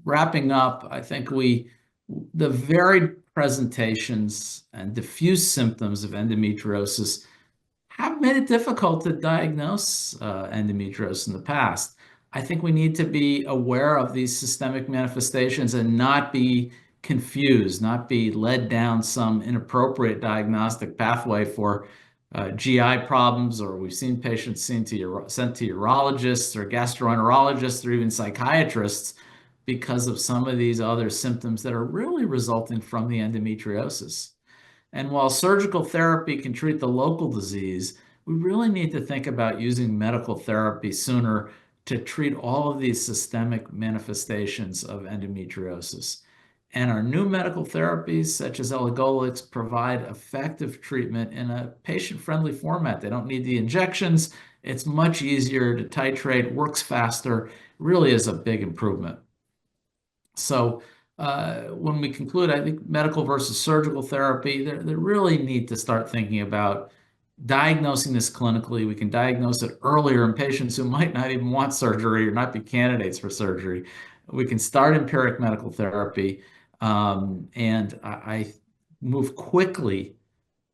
Speaker 1: Wrapping up, I think the varied presentations and diffuse symptoms of endometriosis have made it difficult to diagnose endometriosis in the past. I think we need to be aware of these systemic manifestations and not be confused, not be led down some inappropriate diagnostic pathway for GI problems, or we've seen patients sent to urologists or gastroenterologists or even psychiatrists because of some of these other symptoms that are really resulting from the endometriosis. And while surgical therapy can treat the local disease, we really need to think about using medical therapy sooner to treat all of these systemic manifestations of endometriosis. And our new medical therapies, such as elagolix, provide effective treatment in a patient-friendly format. They don't need the injections. It's much easier to titrate, works faster, really is a big improvement. So when we conclude, I think medical versus surgical therapy, they really need to start thinking about diagnosing this clinically. We can diagnose it earlier in patients who might not even want surgery or not be candidates for surgery. We can start empiric medical therapy, and I move quickly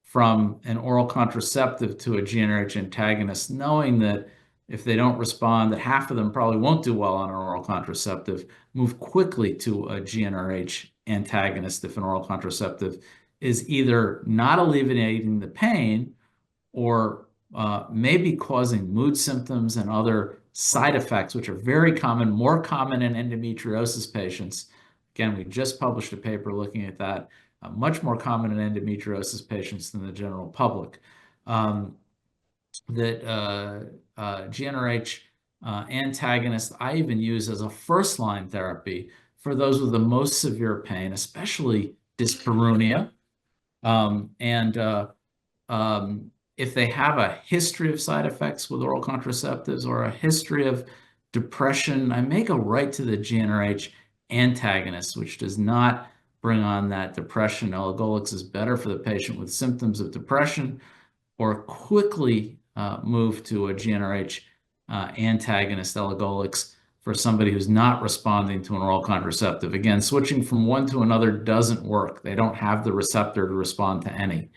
Speaker 1: from an oral contraceptive to a GnRH antagonist, knowing that if they don't respond, that half of them probably won't do well on an oral contraceptive. Move quickly to a GnRH antagonist if an oral contraceptive is either not alleviating the pain or maybe causing mood symptoms and other side effects, which are very common, more common in endometriosis patients. Again, we just published a paper looking at that, much more common in endometriosis patients than the general public. GnRH antagonist I even use as a first-line therapy for those with the most severe pain, especially dyspareunia. If they have a history of side effects with oral contraceptives or a history of depression, I may go right to the GnRH antagonist, which does not bring on that depression. Elagolix is better for the patient with symptoms of depression, or quickly move to a GnRH antagonist, elagolix, for somebody who's not responding to an oral contraceptive. Again, switching from one to another doesn't work. They don't have the receptor to respond to any.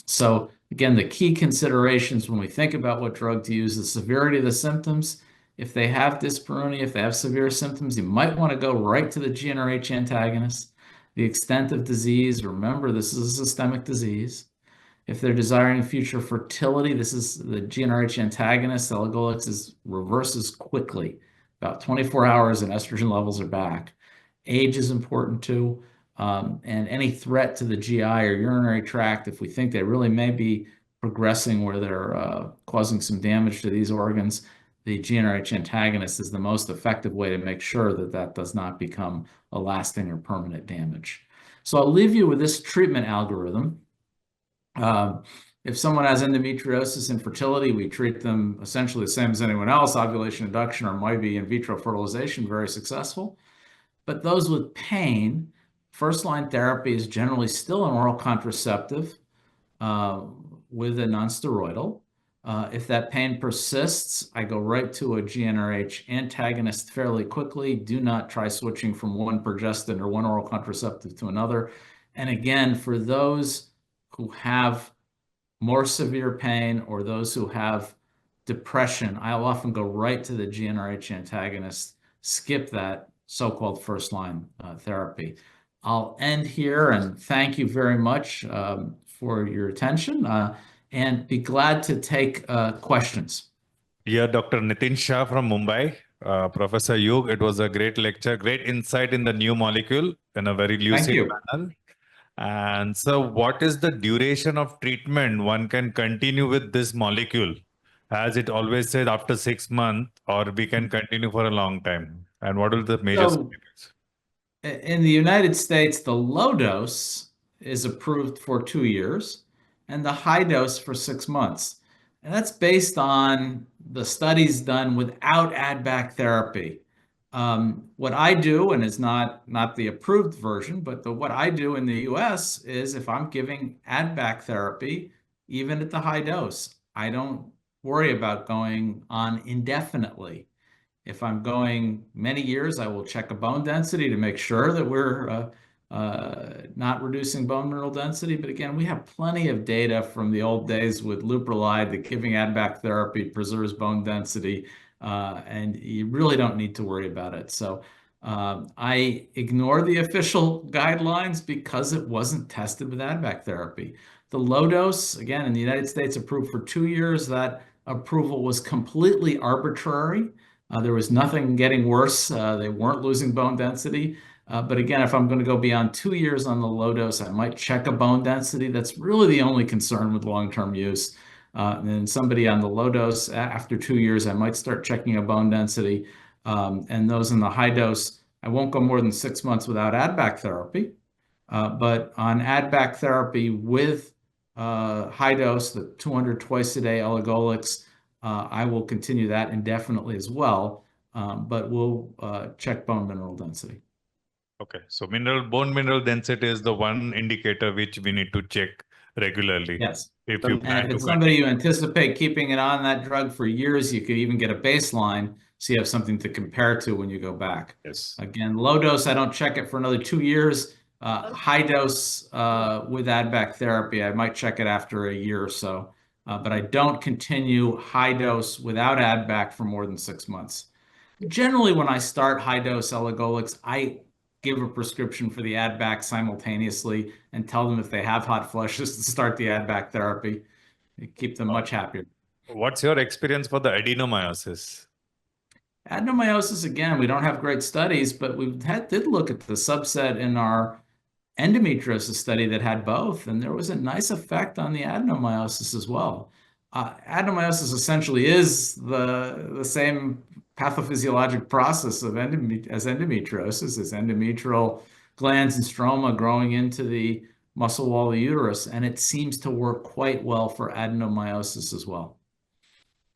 Speaker 1: So again, the key considerations when we think about what drug to use, the severity of the symptoms. If they have dyspareunia, if they have severe symptoms, you might want to go right to the GnRH antagonist. The extent of disease, remember, this is a systemic disease. If they're desiring future fertility, this is the GnRH antagonist. Elagolix reverses quickly, about 24 hours, and estrogen levels are back. Age is important too. And any threat to the GI or urinary tract, if we think they really may be progressing where they're causing some damage to these organs, the GnRH antagonist is the most effective way to make sure that that does not become a lasting or permanent damage. So I'll leave you with this treatment algorithm. If someone has endometriosis and fertility, we treat them essentially the same as anyone else, ovulation induction or maybe in vitro fertilization, very successful. But those with pain, first-line therapy is generally still an oral contraceptive with a nonsteroidal. If that pain persists, I go right to a GnRH antagonist fairly quickly. Do not try switching from one progestin or one oral contraceptive to another. And again, for those who have more severe pain or those who have depression, I'll often go right to the GnRH antagonist, skip that so-called first-line therapy. I'll end here and thank you very much for your attention and be glad to take questions.
Speaker 3: Yeah, Dr. Nitin Shah from Mumbai. Professor Yug, it was a great lecture, great insight in the new molecule in a very lucid manner. And so what is the duration of treatment one can continue with this molecule? As it always said, after 6 months, or we can continue for a long time. And what are the major side effects?
Speaker 1: In the United States, the low dose is approved for 2 years and the high dose for 6 months. And that's based on the studies done without add-back therapy. What I do, and is not the approved version, but what I do in the US is if I'm giving add-back therapy, even at the high dose, I don't worry about going on indefinitely. If I'm going many years, I will check a bone density to make sure that we're not reducing bone mineral density. But again, we have plenty of data from the old days with Leuprolide that giving add-back therapy preserves bone density, and you really don't need to worry about it. So I ignore the official guidelines because it wasn't tested with add-back therapy. The low dose, again, in the United States, approved for 2 years. That approval was completely arbitrary. There was nothing getting worse. They weren't losing bone density. But again, if I'm going to go beyond 2 years on the low dose, I might check a bone density. That's really the only concern with long-term use. And then somebody on the low dose, after 2 years, I might start checking a bone density. And those in the high dose, I won't go more than 6 months without add-back therapy. But on add-back therapy with high dose, the 200 twice a day Elagolix, I will continue that indefinitely as well. But we'll check bone mineral density.
Speaker 3: Okay, so bone mineral density is the one indicator which we need to check regularly.
Speaker 1: Yes.
Speaker 3: If you plan
Speaker 1: And if it's
Speaker 3: to
Speaker 1: somebody you anticipate keeping it on that drug for years, you could even get a baseline so you have something to compare to when you go back.
Speaker 3: Yes.
Speaker 1: Again, low dose, I don't check it for another 2 years. High dose with add-back therapy, I might check it after a year or so. But I don't continue high dose without add-back for more than 6 months. Generally, when I start high dose Elagolix, I give a prescription for the add-back simultaneously and tell them if they have hot flushes to start the add-back therapy. Keep them much happier.
Speaker 3: What's your experience for the adenomyosis?
Speaker 1: Adenomyosis, again, we don't have great studies, but we did look at the subset in our endometriosis study that had both, and there was a nice effect on the adenomyosis as well. Adenomyosis essentially is the same pathophysiologic process of as endometriosis, is endometrial glands and stroma growing into the muscle wall of the uterus, and it seems to work quite well for adenomyosis as well.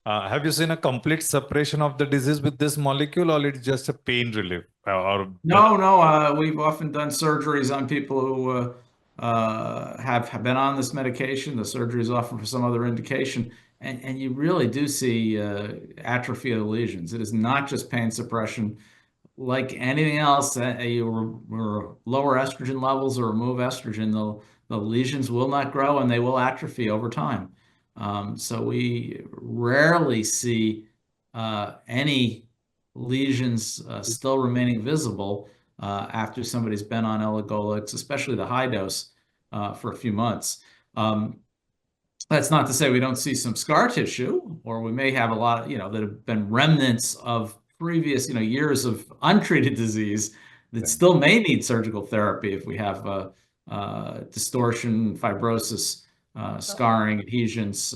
Speaker 3: Have you seen a complete separation of the disease with this molecule, or it's just a pain relief?
Speaker 1: No, we've often done surgeries on people who have been on this medication. The surgery is often for some other indication. And you really do see atrophy of the lesions. It is not just pain suppression. Like anything else, you lower estrogen levels or remove estrogen, the lesions will not grow and they will atrophy over time. So we rarely see any lesions still remaining visible after somebody's been on Elagolix, especially the high dose, for a few months. That's not to say we don't see some scar tissue, or we may have a lot, that have been remnants of previous, years of untreated disease that still may need surgical therapy if we have distortion, fibrosis, scarring, adhesions.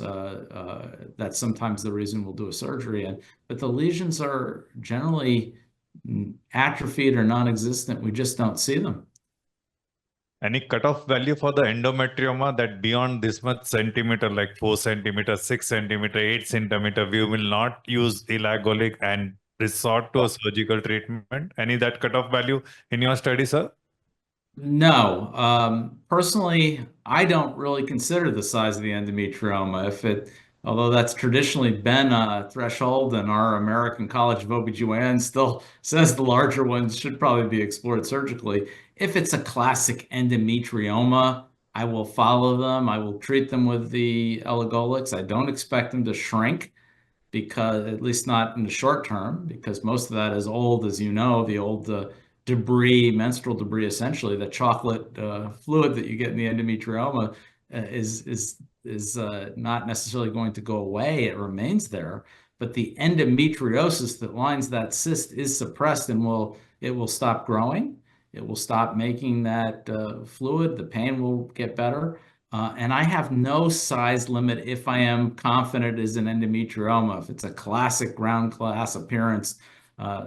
Speaker 1: That's sometimes the reason we'll do a surgery. But the lesions are generally atrophied or non-existent. We just don't see them.
Speaker 3: Any cutoff value for the endometrioma that beyond this much centimeter, like 4 centimeters, 6 centimeter, 8 centimeter, we will not use Elagolix and resort to a surgical treatment? Any that cutoff value in your study, sir?
Speaker 1: No. Personally, I don't really consider the size of the endometrioma. Although that's traditionally been a threshold, and our American College of OBGYN still says the larger ones should probably be explored surgically. If it's a classic endometrioma, I will follow them. I will treat them with the Elagolix. I don't expect them to shrink, because at least not in the short term, because most of that is old, as you know, the old debris, menstrual debris, essentially the chocolate fluid that you get in the endometrioma is not necessarily going to go away. It remains there, but the endometriosis that lines that cyst is suppressed, and it will stop growing. It will stop making that fluid. The pain will get better. And I have no size limit if I am confident it is an endometrioma. If it's a classic ground glass appearance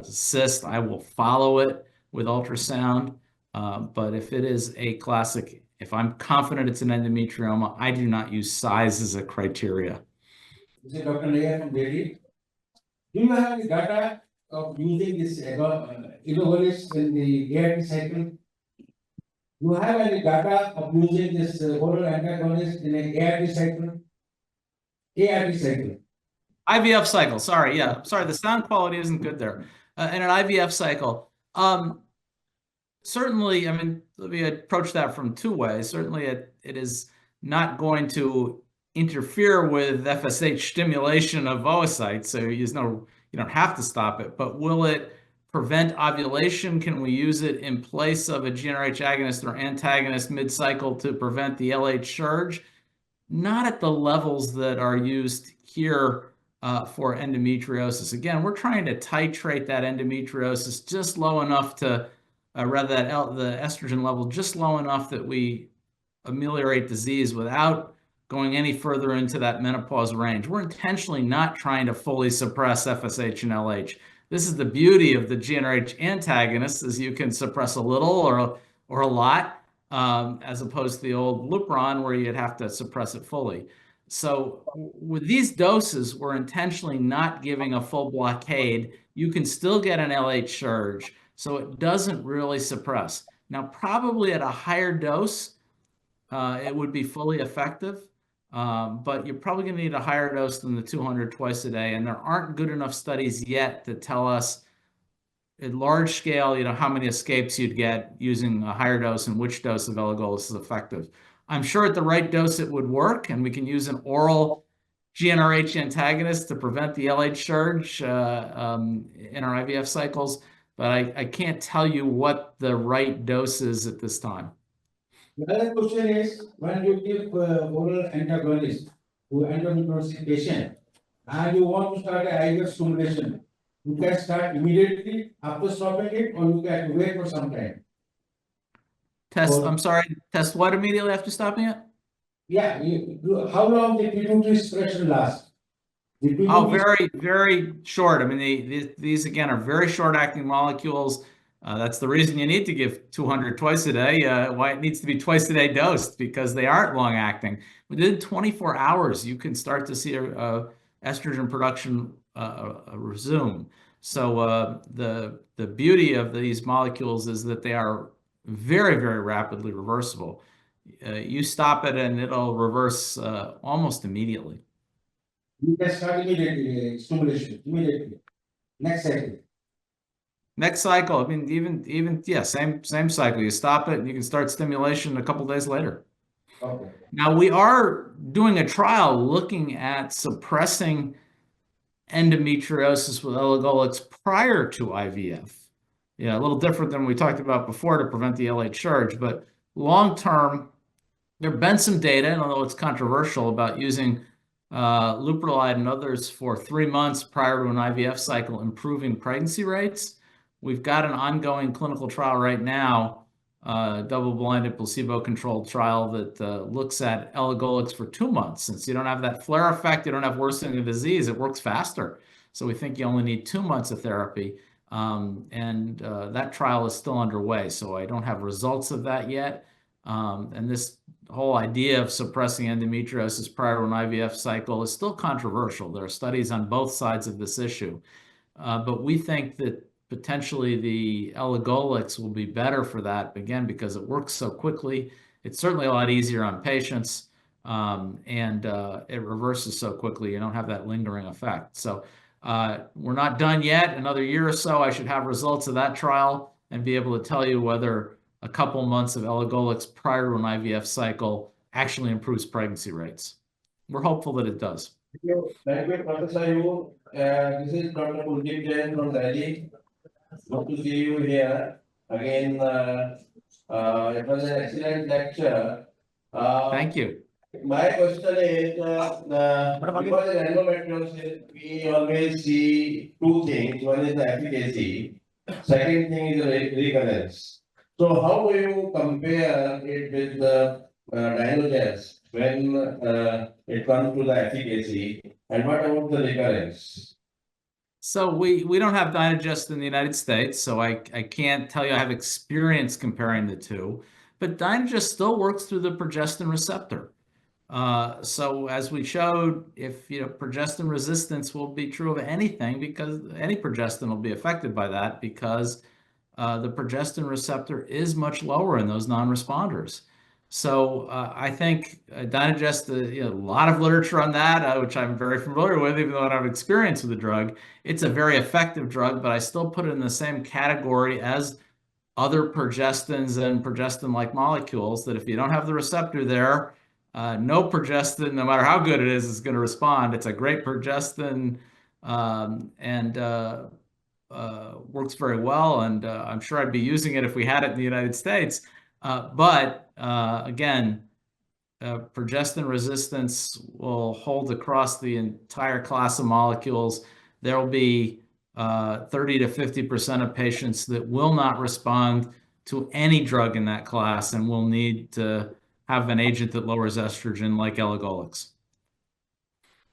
Speaker 1: cyst, I will follow it with ultrasound. But if it is a classic, if I'm confident it's an endometrioma, I do not use size as a criteria.
Speaker 4: This is Dr. Nair from Delhi. Do you have any data of using this Elagolix in the ART cycle? Do you have any data of using this oral antagonist in an ART cycle? ART cycle.
Speaker 1: IVF cycle. Sorry, yeah. Sorry, the sound quality isn't good there. In an IVF cycle. Certainly, I mean, let me approach that from two ways. Certainly, it is not going to interfere with FSH stimulation of oocytes, so you don't have to stop it. But will it prevent ovulation? Can we use it in place of a GnRH agonist or antagonist mid-cycle to prevent the LH surge? Not at the levels that are used here for endometriosis. Again, we're trying to titrate that endometriosis just low enough to rather the estrogen level just low enough that we ameliorate disease without going any further into that menopause range. We're intentionally not trying to fully suppress FSH and LH. This is the beauty of the GnRH antagonists, is you can suppress a little or a lot, as opposed to the old Lupron where you'd have to suppress it fully. So with these doses, we're intentionally not giving a full blockade. You can still get an LH surge, so it doesn't really suppress. Now, probably at a higher dose, it would be fully effective, but you're probably going to need a higher dose than the 200 twice a day. And there aren't good enough studies yet to tell us at large scale, how many escapes you'd get using a higher dose and which dose of elagolix is effective. I'm sure at the right dose it would work, and we can use an oral GnRH antagonist to prevent the LH surge in our IVF cycles, but I can't tell you what the right dose is at this time.
Speaker 4: The other question is, when you give oral antagonist to endometriosis patient, and you want to start an IVF stimulation, you can start immediately after stopping it, or you can wait for some time.
Speaker 1: I'm sorry, test what immediately after stopping it?
Speaker 4: Yeah, how long the pituitary suppression lasts?
Speaker 1: Oh, very, very short. I mean, these again are very short-acting molecules. That's the reason you need to give 200 twice a day. Why it needs to be twice a day dosed, because they aren't long-acting. Within 24 hours, you can start to see estrogen production resume. So the beauty of these molecules is that they are very, very rapidly reversible. You stop it and it'll reverse almost immediately.
Speaker 4: You can start immediately stimulation, immediately. Next cycle.
Speaker 1: Next cycle, I mean, even yeah, same cycle. You stop it and you can start stimulation a couple days later.
Speaker 4: Okay.
Speaker 1: Now we are doing a trial looking at suppressing endometriosis with elagolix prior to IVF. Yeah, a little different than we talked about before to prevent the LH surge, but long term, there have been some data, although it's controversial, about using leuprolide and others for 3 months prior to an IVF cycle, improving pregnancy rates. We've got an ongoing clinical trial right now, double-blinded placebo-controlled trial that looks at elagolix for 2 months. Since you don't have that flare effect, you don't have worsening of disease, it works faster. So we think you only need 2 months of therapy. That trial is still underway, so I don't have results of that yet. And this whole idea of suppressing endometriosis prior to an IVF cycle is still controversial. There are studies on both sides of this issue. But we think that potentially the elagolix will be better for that, again, because it works so quickly. It's certainly a lot easier on patients, and it reverses so quickly. You don't have that lingering effect. So we're not done yet. Another year or so, I should have results of that trial and be able to tell you whether a couple months of elagolix prior to an IVF cycle actually improves pregnancy rates. We're hopeful that it does.
Speaker 5: Thank you, Professor Yu. This is Dr. Kuldeep Jain from Delhi. Good to see you here. Again, it was an excellent lecture.
Speaker 1: Thank you.
Speaker 5: My question is, because in endometriosis, we always see two things. One is the efficacy. Second thing is the recurrence. So how do you compare it with the Dynogest when it comes to the efficacy? And what about the recurrence?
Speaker 1: So we don't have Dynogest in the United States, so I can't tell you I have experience comparing the two. But Dynogest still works through the progestin receptor. So as we showed, if progestin resistance will be true of anything, because any progestin will be affected by that, because the progestin receptor is much lower in those non-responders. So I think Dynogest, a lot of literature on that, which I'm very familiar with, even though I don't have experience with the drug. It's a very effective drug, but I still put it in the same category as other progestins and progestin-like molecules, that if you don't have the receptor there, no progestin, no matter how good it is going to respond. It's a great progestin, and works very well, and I'm sure I'd be using it if we had it in the United States. But again, progestin resistance will hold across the entire class of molecules. There will be 30 to 50% of patients that will not respond to any drug in that class, and we'll need to have an agent that lowers estrogen like elagolix.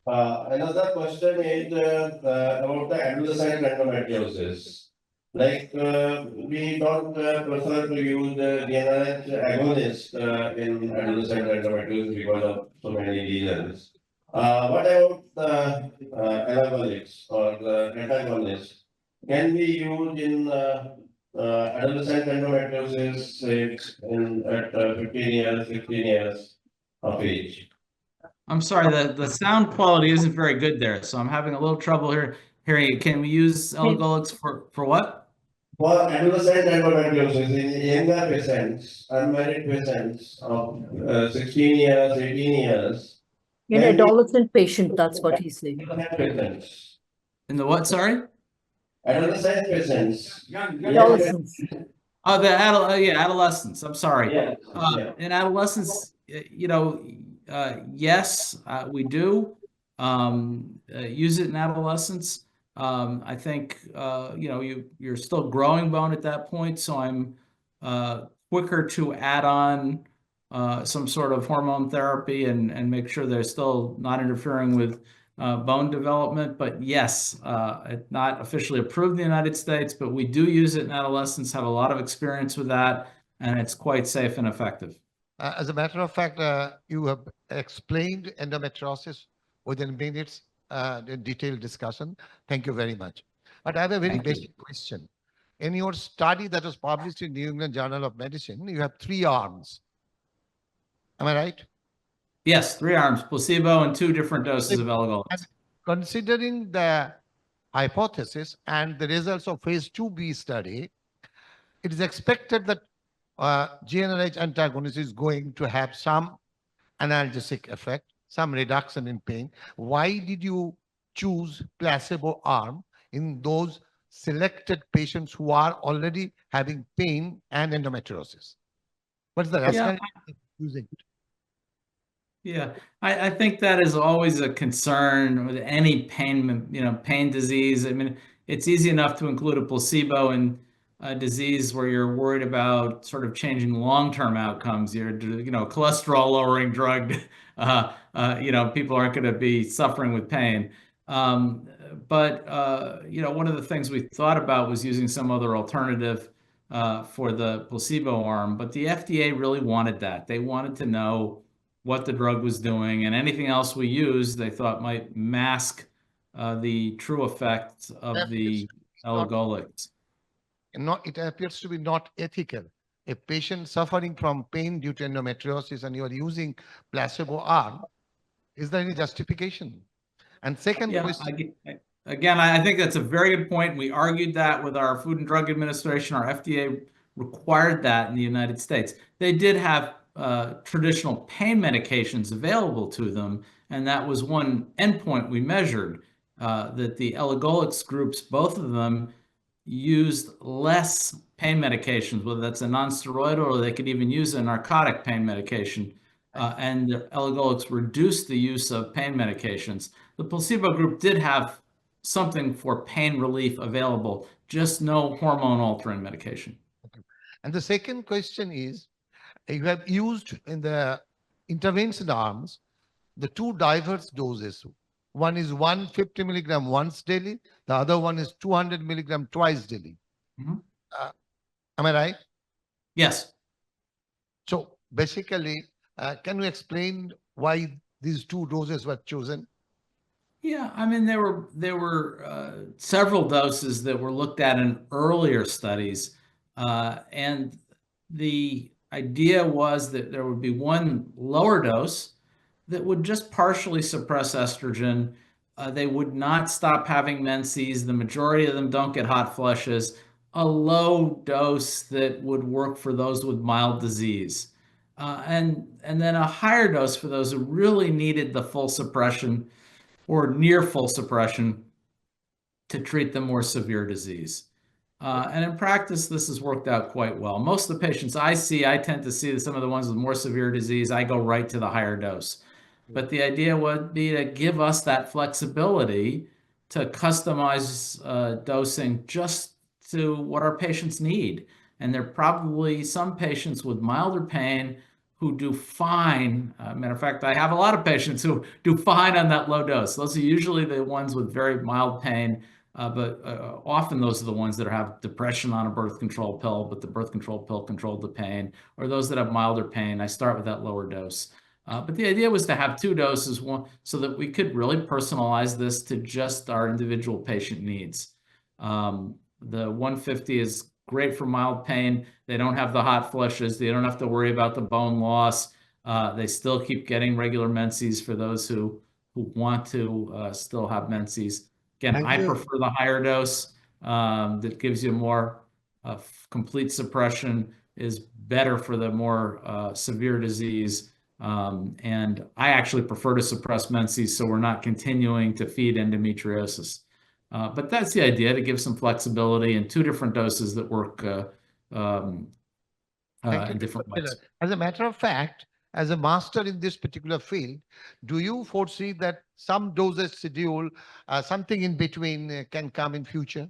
Speaker 5: Another question is about the adolescent endometriosis. Like, we don't prefer to use the DNRH agonist in adolescent endometriosis because of so many reasons. What about the anabolics or the antagonists? Can be used in adolescent endometriosis at 15 years, 16 years of age?
Speaker 1: I'm sorry, the sound quality isn't very good there, so I'm having a little trouble hearing you. Can we use elagolix for what?
Speaker 5: For adolescent endometriosis in younger patients, unmarried patients of 16 years, 18 years.
Speaker 6: In
Speaker 5: can be-
Speaker 6: adolescent patient, that's what he's saying.
Speaker 5: Adolescent patients.
Speaker 1: In the what, sorry?
Speaker 5: Adolescent patients.
Speaker 6: Adolescents.
Speaker 1: Oh, adolescents. I'm sorry.
Speaker 5: Yeah,
Speaker 1: In adolescents, yes, we do use it in adolescents. I think you're still growing bone at that point, so I'm quicker to add on some sort of hormone therapy and make sure they're still not interfering with bone development. But yes, it's not officially approved in the United States, but we do use it in adolescents, have a lot of experience with that, and it's quite safe and effective.
Speaker 7: As a matter of fact, you have explained endometriosis within minutes, in detailed discussion. Thank you very much. But I have a very
Speaker 1: Thank you.
Speaker 7: basic question. In your study that was published in New England Journal of Medicine, you have 3 arms. Am I right?
Speaker 1: Yes, 3 arms, placebo and 2 different doses of elagolix.
Speaker 7: Considering the hypothesis and the results of phase 2b study, it is expected that GnRH antagonist is going to have some analgesic effect, some reduction in pain. Why did you choose placebo arm in those selected patients who are already having pain and endometriosis? What's the rationale of using it?
Speaker 1: Yeah, I think that is always a concern with any pain disease. I mean, it's easy enough to include a placebo in a disease where you're worried about sort of changing long-term outcomes. Cholesterol lowering drug, people aren't going to be suffering with pain. But one of the things we thought about was using some other alternative for the placebo arm, but the FDA really wanted that. They wanted to know what the drug was doing, and anything else we used, they thought might mask the true effect of the elagolix.
Speaker 7: It appears to be not ethical. A patient suffering from pain due to endometriosis and you are using placebo arm, is there any justification? And second question.
Speaker 1: Again, I think that's a very good point. We argued that with our Food and Drug Administration. Our FDA required that in the United States. They did have traditional pain medications available to them, and that was one endpoint we measured, that the elagolix groups, both of them, used less pain medications, whether that's a non-steroidal or they could even use a narcotic pain medication. And the elagolix reduced the use of pain medications. The placebo group did have something for pain relief available, just no hormone altering medication.
Speaker 7: And the second question is, you have used in the intervention arms the 2 diverse doses. One is 150 milligram once daily. The other one is 200 milligram twice daily.
Speaker 1: Mhm.
Speaker 7: Am I right?
Speaker 1: Yes.
Speaker 7: So basically, can you explain why these 2 doses were chosen?
Speaker 1: Yeah, I mean, there were several doses that were looked at in earlier studies, and the idea was that there would be one lower dose that would just partially suppress estrogen. They would not stop having menses. The majority of them don't get hot flushes. A low dose that would work for those with mild disease. And then a higher dose for those who really needed the full suppression or near full suppression to treat the more severe disease. And in practice, this has worked out quite well. Most of the patients I see, I tend to see some of the ones with more severe disease, I go right to the higher dose. But the idea would be to give us that flexibility to customize dosing just to what our patients need. And there are probably some patients with milder pain who do fine. Matter of fact, I have a lot of patients who do fine on that low dose. Those are usually the ones with very mild pain, but often those are the ones that have depression on a birth control pill, but the birth control pill controlled the pain, or those that have milder pain. I start with that lower dose. But the idea was to have 2 doses, one, so that we could really personalize this to just our individual patient needs. The 150 is great for mild pain. They don't have the hot flushes. They don't have to worry about the bone loss. They still keep getting regular menses for those who want to still have menses. Again,
Speaker 8: Thank
Speaker 1: I
Speaker 8: you.
Speaker 1: prefer the higher dose that gives you more complete suppression, is better for the more severe disease. And I actually prefer to suppress menses, so we're not continuing to feed endometriosis. But that's the idea, to give some flexibility in 2 different doses that work
Speaker 7: Thank you,
Speaker 1: in different
Speaker 7: Dr.
Speaker 1: ways.
Speaker 7: Taylor. As a matter of fact, as a master in this particular field, do you foresee that some dosage schedule, something in between can come in future?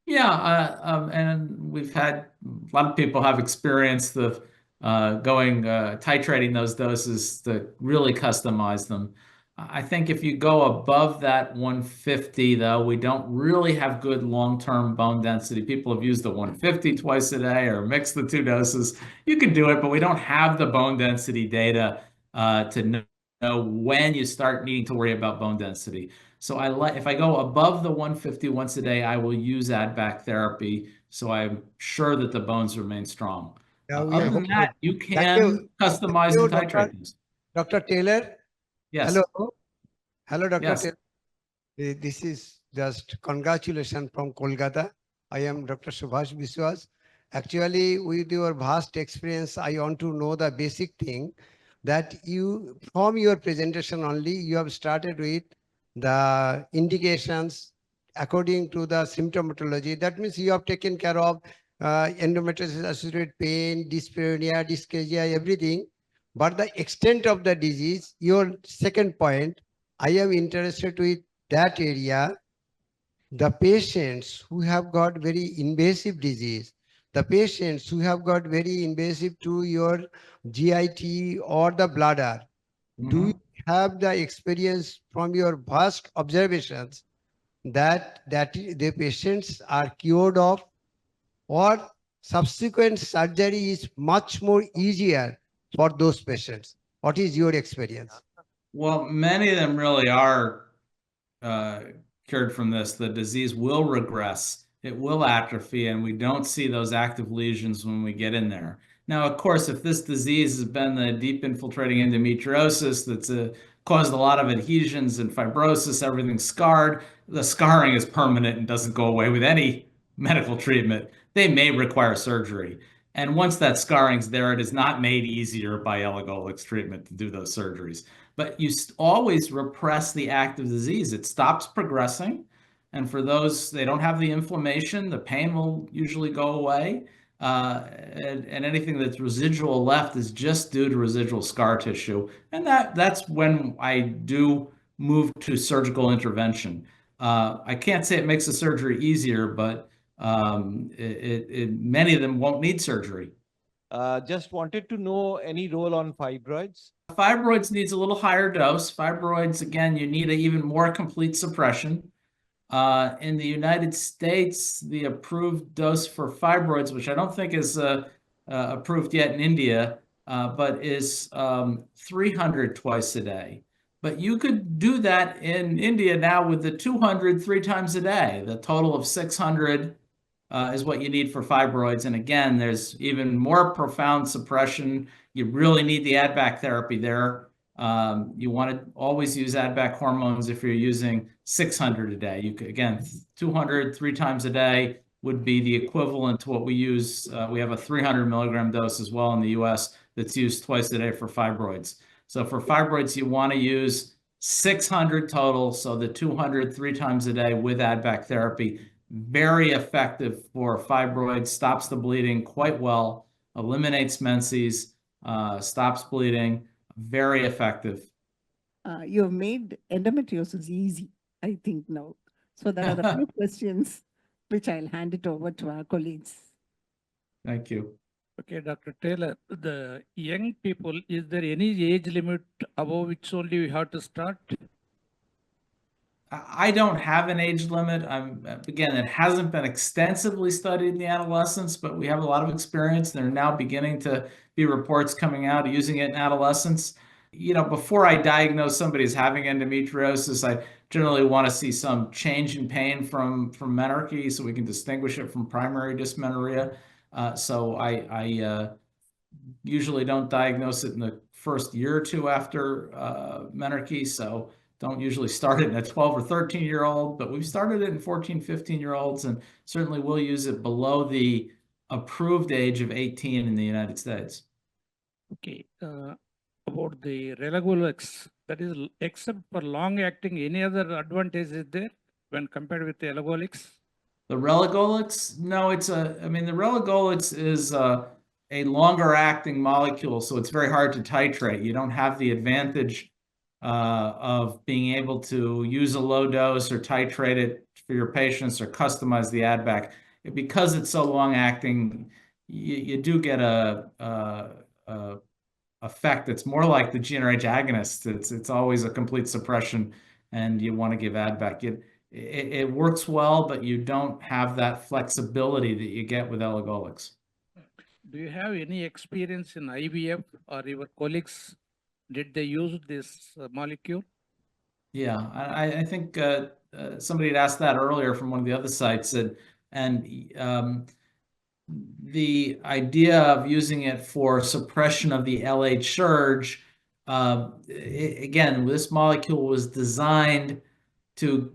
Speaker 1: Yeah, and we've had a lot of people have experienced the titrating those doses to really customize them. I think if you go above that 150, though, we don't really have good long-term bone density. People have used the 150 twice a day or mix the 2 doses. You can do it, but we don't have the bone density data to know when you start needing to worry about bone density. So if I go above the 150 once a day, I will use add-back therapy, so I'm sure that the bones remain strong.
Speaker 8: Yeah, we
Speaker 1: Other
Speaker 8: are
Speaker 1: than that, you
Speaker 8: Thank
Speaker 1: can
Speaker 8: you.
Speaker 1: customize
Speaker 8: you,
Speaker 1: and titrate
Speaker 8: Doctor.
Speaker 1: things.
Speaker 8: Dr. Taylor.
Speaker 1: Yes.
Speaker 8: Hello. Hello, Dr.
Speaker 1: Yes.
Speaker 8: Taylor. This is just congratulations from Kolkata. I am Dr. Subhash Biswas. Actually, with your vast experience, I want to know the basic thing that you, from your presentation only, you have started with the indications according to the symptomatology. That means you have taken care of endometriosis associated pain, dyspareunia, dysphagia, everything. But the extent of the disease, your second point, I am interested with that area. The patients who have got very invasive disease, the patients who have got very invasive to your GIT or the bladder, do you have the experience from your vast observations that the patients are cured of, or subsequent surgery is much more easier for those patients? What is your experience?
Speaker 1: Well, many of them really are cured from this. The disease will regress, it will atrophy, and we don't see those active lesions when we get in there. Now, of course, if this disease has been the deep infiltrating endometriosis that's caused a lot of adhesions and fibrosis, everything's scarred, the scarring is permanent and doesn't go away with any medical treatment. They may require surgery. And once that scarring's there, it is not made easier by elagolix treatment to do those surgeries. But you always repress the active disease. It stops progressing. And for those, they don't have the inflammation, the pain will usually go away. And anything that's residual left is just due to residual scar tissue. And that's when I do move to surgical intervention. I can't say it makes the surgery easier, but many of them won't need surgery.
Speaker 9: Just wanted to know any role on fibroids.
Speaker 1: Fibroids needs a little higher dose. Fibroids, again, you need an even more complete suppression. In the United States, the approved dose for fibroids, which I don't think is approved yet in India, but is 300 twice a day. But you could do that in India now with the 200 3 times a day. The total of 600 is what you need for fibroids. And again, there's even more profound suppression. You really need the add-back therapy there. You want to always use add-back hormones if you're using 600 a day. You could, again, 200 3 times a day would be the equivalent to what we use. We have a 300 milligram dose as well in the US that's used twice a day for fibroids. So for fibroids, you want to use 600 total, so the 200 3 times a day with add-back therapy. Very effective for fibroids, stops the bleeding quite well, eliminates menses, stops bleeding, very effective.
Speaker 10: You have made endometriosis easy, I think now. So there are a few questions which I'll hand it over to our colleagues.
Speaker 1: Thank you.
Speaker 11: Okay, Dr. Taylor, the young people, is there any age limit above which only we have to start?
Speaker 1: I don't have an age limit. Again, it hasn't been extensively studied in the adolescents, but we have a lot of experience. There are now beginning to be reports coming out using it in adolescents. You know, before I diagnose somebody as having endometriosis, I generally want to see some change in pain from menarche so we can distinguish it from primary dysmenorrhea. So I usually don't diagnose it in the first year or two after menarche. So don't usually start it in a 12 or 13-year-old, but we've started it in 14, 15-year-olds, and certainly we'll use it below the approved age of 18 in the United States.
Speaker 11: Okay, about the Relagolix, that is, except for long acting, any other advantage is there when compared with the Elagolix?
Speaker 1: The Relagolix, no, the Relagolix is a longer acting molecule, so it's very hard to titrate. You don't have the advantage of being able to use a low dose or titrate it for your patients or customize the add back. Because it's so long acting, you do get a effect that's more like the GnRH agonist. It's always a complete suppression, and you want to give add back. It works well, but you don't have that flexibility that you get with Elagolix.
Speaker 11: Do you have any experience in IVF, or your colleagues, did they use this molecule?
Speaker 1: Yeah, I think somebody had asked that earlier from one of the other sites, and the idea of using it for suppression of the LH surge, again, this molecule was designed to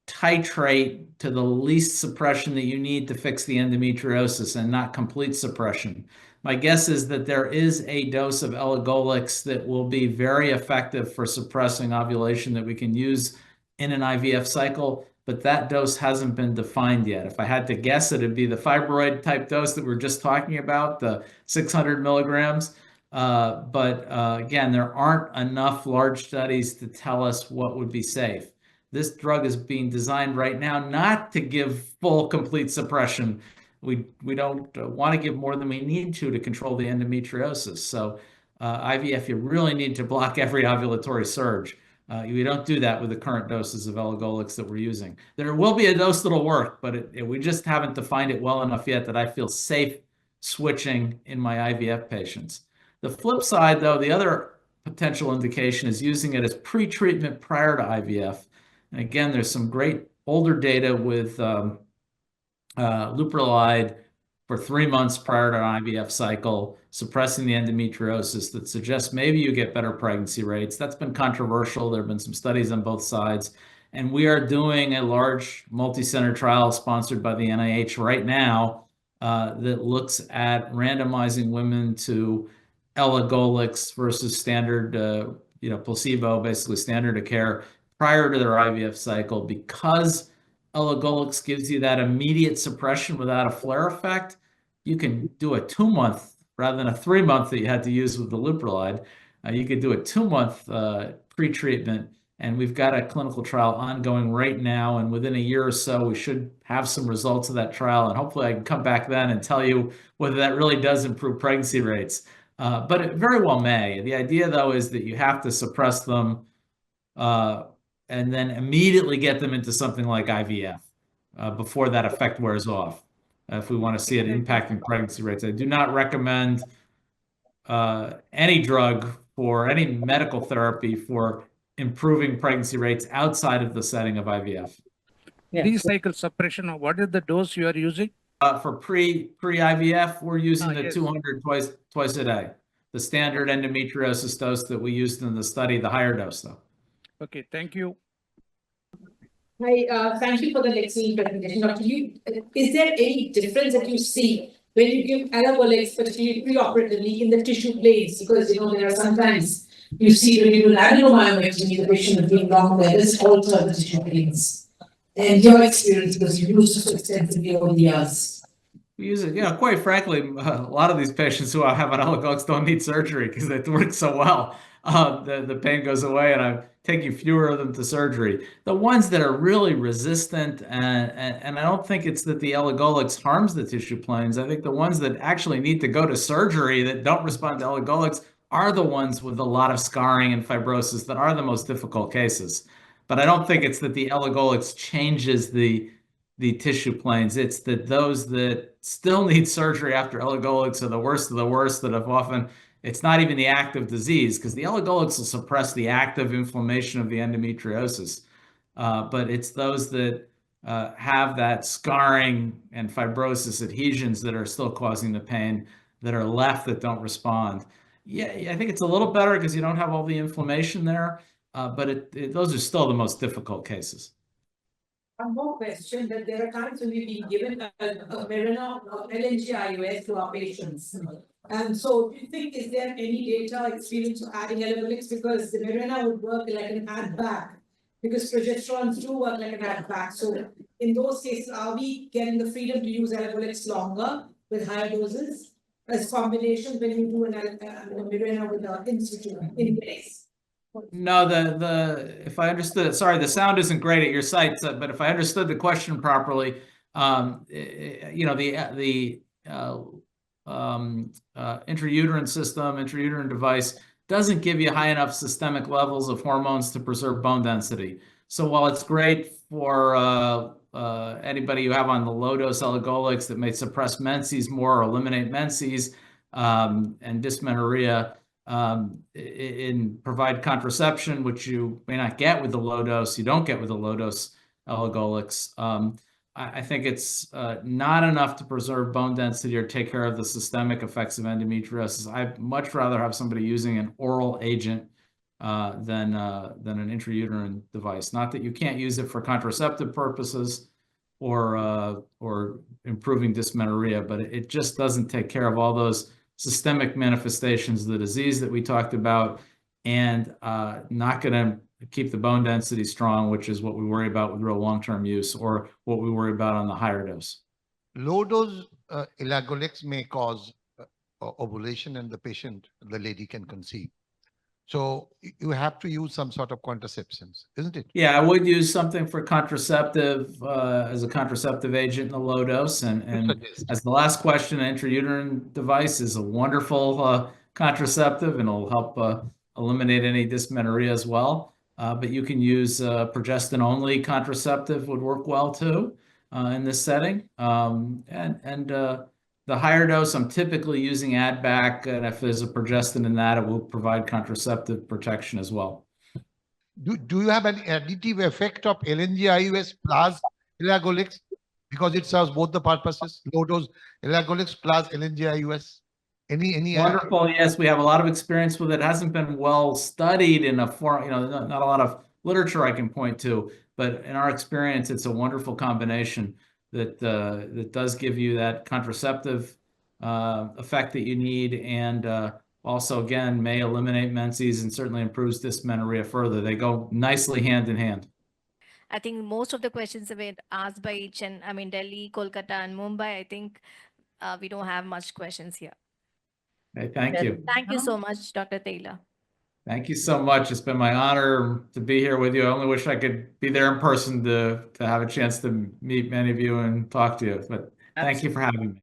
Speaker 1: titrate to the least suppression that you need to fix the endometriosis and not complete suppression. My guess is that there is a dose of Elagolix that will be very effective for suppressing ovulation that we can use in an IVF cycle, but that dose hasn't been defined yet. If I had to guess, it'd be the fibroid type dose that we we're just talking about, the 600 milligrams. But again, there aren't enough large studies to tell us what would be safe. This drug is being designed right now not to give full, complete suppression. We don't want to give more than we need to control the endometriosis. So IVF, you really need to block every ovulatory surge. We don't do that with the current doses of Elagolix that we're using. There will be a dose that'll work, but we just haven't defined it well enough yet that I feel safe switching in my IVF patients. The flip side, though, the other potential indication is using it as pre-treatment prior to IVF. And again, there's some great older data with Leuprolide for 3 months prior to an IVF cycle, suppressing the endometriosis that suggests maybe you get better pregnancy rates. That's been controversial. There have been some studies on both sides. And we are doing a large multi-center trial sponsored by the NIH right now that looks at randomizing women to Elagolix versus standard, placebo, basically standard of care prior to their IVF cycle. Because Elagolix gives you that immediate suppression without a flare effect, you can do a 2-month rather than a 3-month that you had to use with the Leuprolide. You could do a 2-month pre-treatment, and we've got a clinical trial ongoing right now, and within a year or so, we should have some results of that trial, and hopefully I can come back then and tell you whether that really does improve pregnancy rates. But it very well may. The idea, though, is that you have to suppress them and then immediately get them into something like IVF before that effect wears off, if we want to see it impacting pregnancy rates. I do not recommend any drug for any medical therapy for improving pregnancy rates outside of the setting of IVF.
Speaker 11: Pre-cycle suppression, what is the dose you are using?
Speaker 1: For pre-IVF, we're using the
Speaker 11: yes.
Speaker 1: 200 twice a day. The standard endometriosis dose that we used in the study, the higher dose, though.
Speaker 11: Okay, thank you.
Speaker 12: Hi, thank you for the excellent presentation. Dr. Yu, is there any difference that you see when you give Elagolix, particularly preoperatively, in the tissue plates? Because, there are sometimes you see when you do laminomyomectomy, the patient is being long there, this alter the tissue plates. And your experience, because you used it so extensively over the years.
Speaker 1: We use it, quite frankly, a lot of these patients who have an elagolix don't need surgery because it works so well. The pain goes away, and I'm taking fewer of them to surgery. The ones that are really resistant, and I don't think it's that the elagolix harms the tissue planes. I think the ones that actually need to go to surgery that don't respond to elagolix are the ones with a lot of scarring and fibrosis that are the most difficult cases. But I don't think it's that the elagolix changes the tissue planes. It's that those that still need surgery after elagolix are the worst of the worst that have often, it's not even the active disease, because the elagolix will suppress the active inflammation of the endometriosis. But it's those that have that scarring and fibrosis adhesions that are still causing the pain that are left that don't respond. Yeah, I think it's a little better because you don't have all the inflammation there, but those are still the most difficult cases.
Speaker 12: One more question, that there are times when we've been given a Mirena or LNG-IUS to our patients. And so do you think, is there any data experience of adding elagolix? Because the Mirena would work like an add back, because progesterones do work like an add back. So in those cases, are we getting the freedom to use elagolix longer with higher doses as combination when you do a Mirena with an institute in place?
Speaker 1: No, if I understood it, sorry, the sound isn't great at your site, but if I understood the question properly, the intrauterine system, intrauterine device doesn't give you high enough systemic levels of hormones to preserve bone density. So while it's great for anybody you have on the low dose elagolix that may suppress menses more or eliminate menses and dysmenorrhea, and provide contraception, which you may not get with the low dose, you don't get with the low dose elagolix. I think it's not enough to preserve bone density or take care of the systemic effects of endometriosis. I'd much rather have somebody using an oral agent than an intrauterine device. Not that you can't use it for contraceptive purposes or improving dysmenorrhea, but it just doesn't take care of all those systemic manifestations of the disease that we talked about, and not going to keep the bone density strong, which is what we worry about with real long-term use, or what we worry about on the higher dose.
Speaker 7: Low dose elagolix may cause ovulation, and the lady can conceive. So you have to use some sort of contraceptions, isn't it?
Speaker 1: Yeah, I would use something for contraceptive as a contraceptive agent in the low dose. And as the last question, an intrauterine device is a wonderful contraceptive, and it'll help eliminate any dysmenorrhea as well. But you can use progestin-only contraceptive would work well too in this setting. The higher dose, I'm typically using add-back, and if there's a progestin in that, it will provide contraceptive protection as well.
Speaker 7: Do you have an additive effect of LNG-IUS plus elagolix, because it serves both the purposes, low dose elagolix plus LNG-IUS? Any
Speaker 1: Wonderful. Yes, we have a lot of experience with it. It hasn't been well studied in a form, not a lot of literature I can point to, but in our experience, it's a wonderful combination that does give you that contraceptive effect that you need, and also, again, may eliminate menses and certainly improves dysmenorrhea further. They go nicely hand in hand.
Speaker 13: I think most of the questions have been asked by Delhi, Kolkata, and Mumbai. I think we don't have much questions here.
Speaker 1: Okay, thank you.
Speaker 13: Thank you so much, Dr. Taylor.
Speaker 1: Thank you so much. It's been my honor to be here with you. I only wish I could be there in person to have a chance to meet many of you and talk to you, but thank you for having me.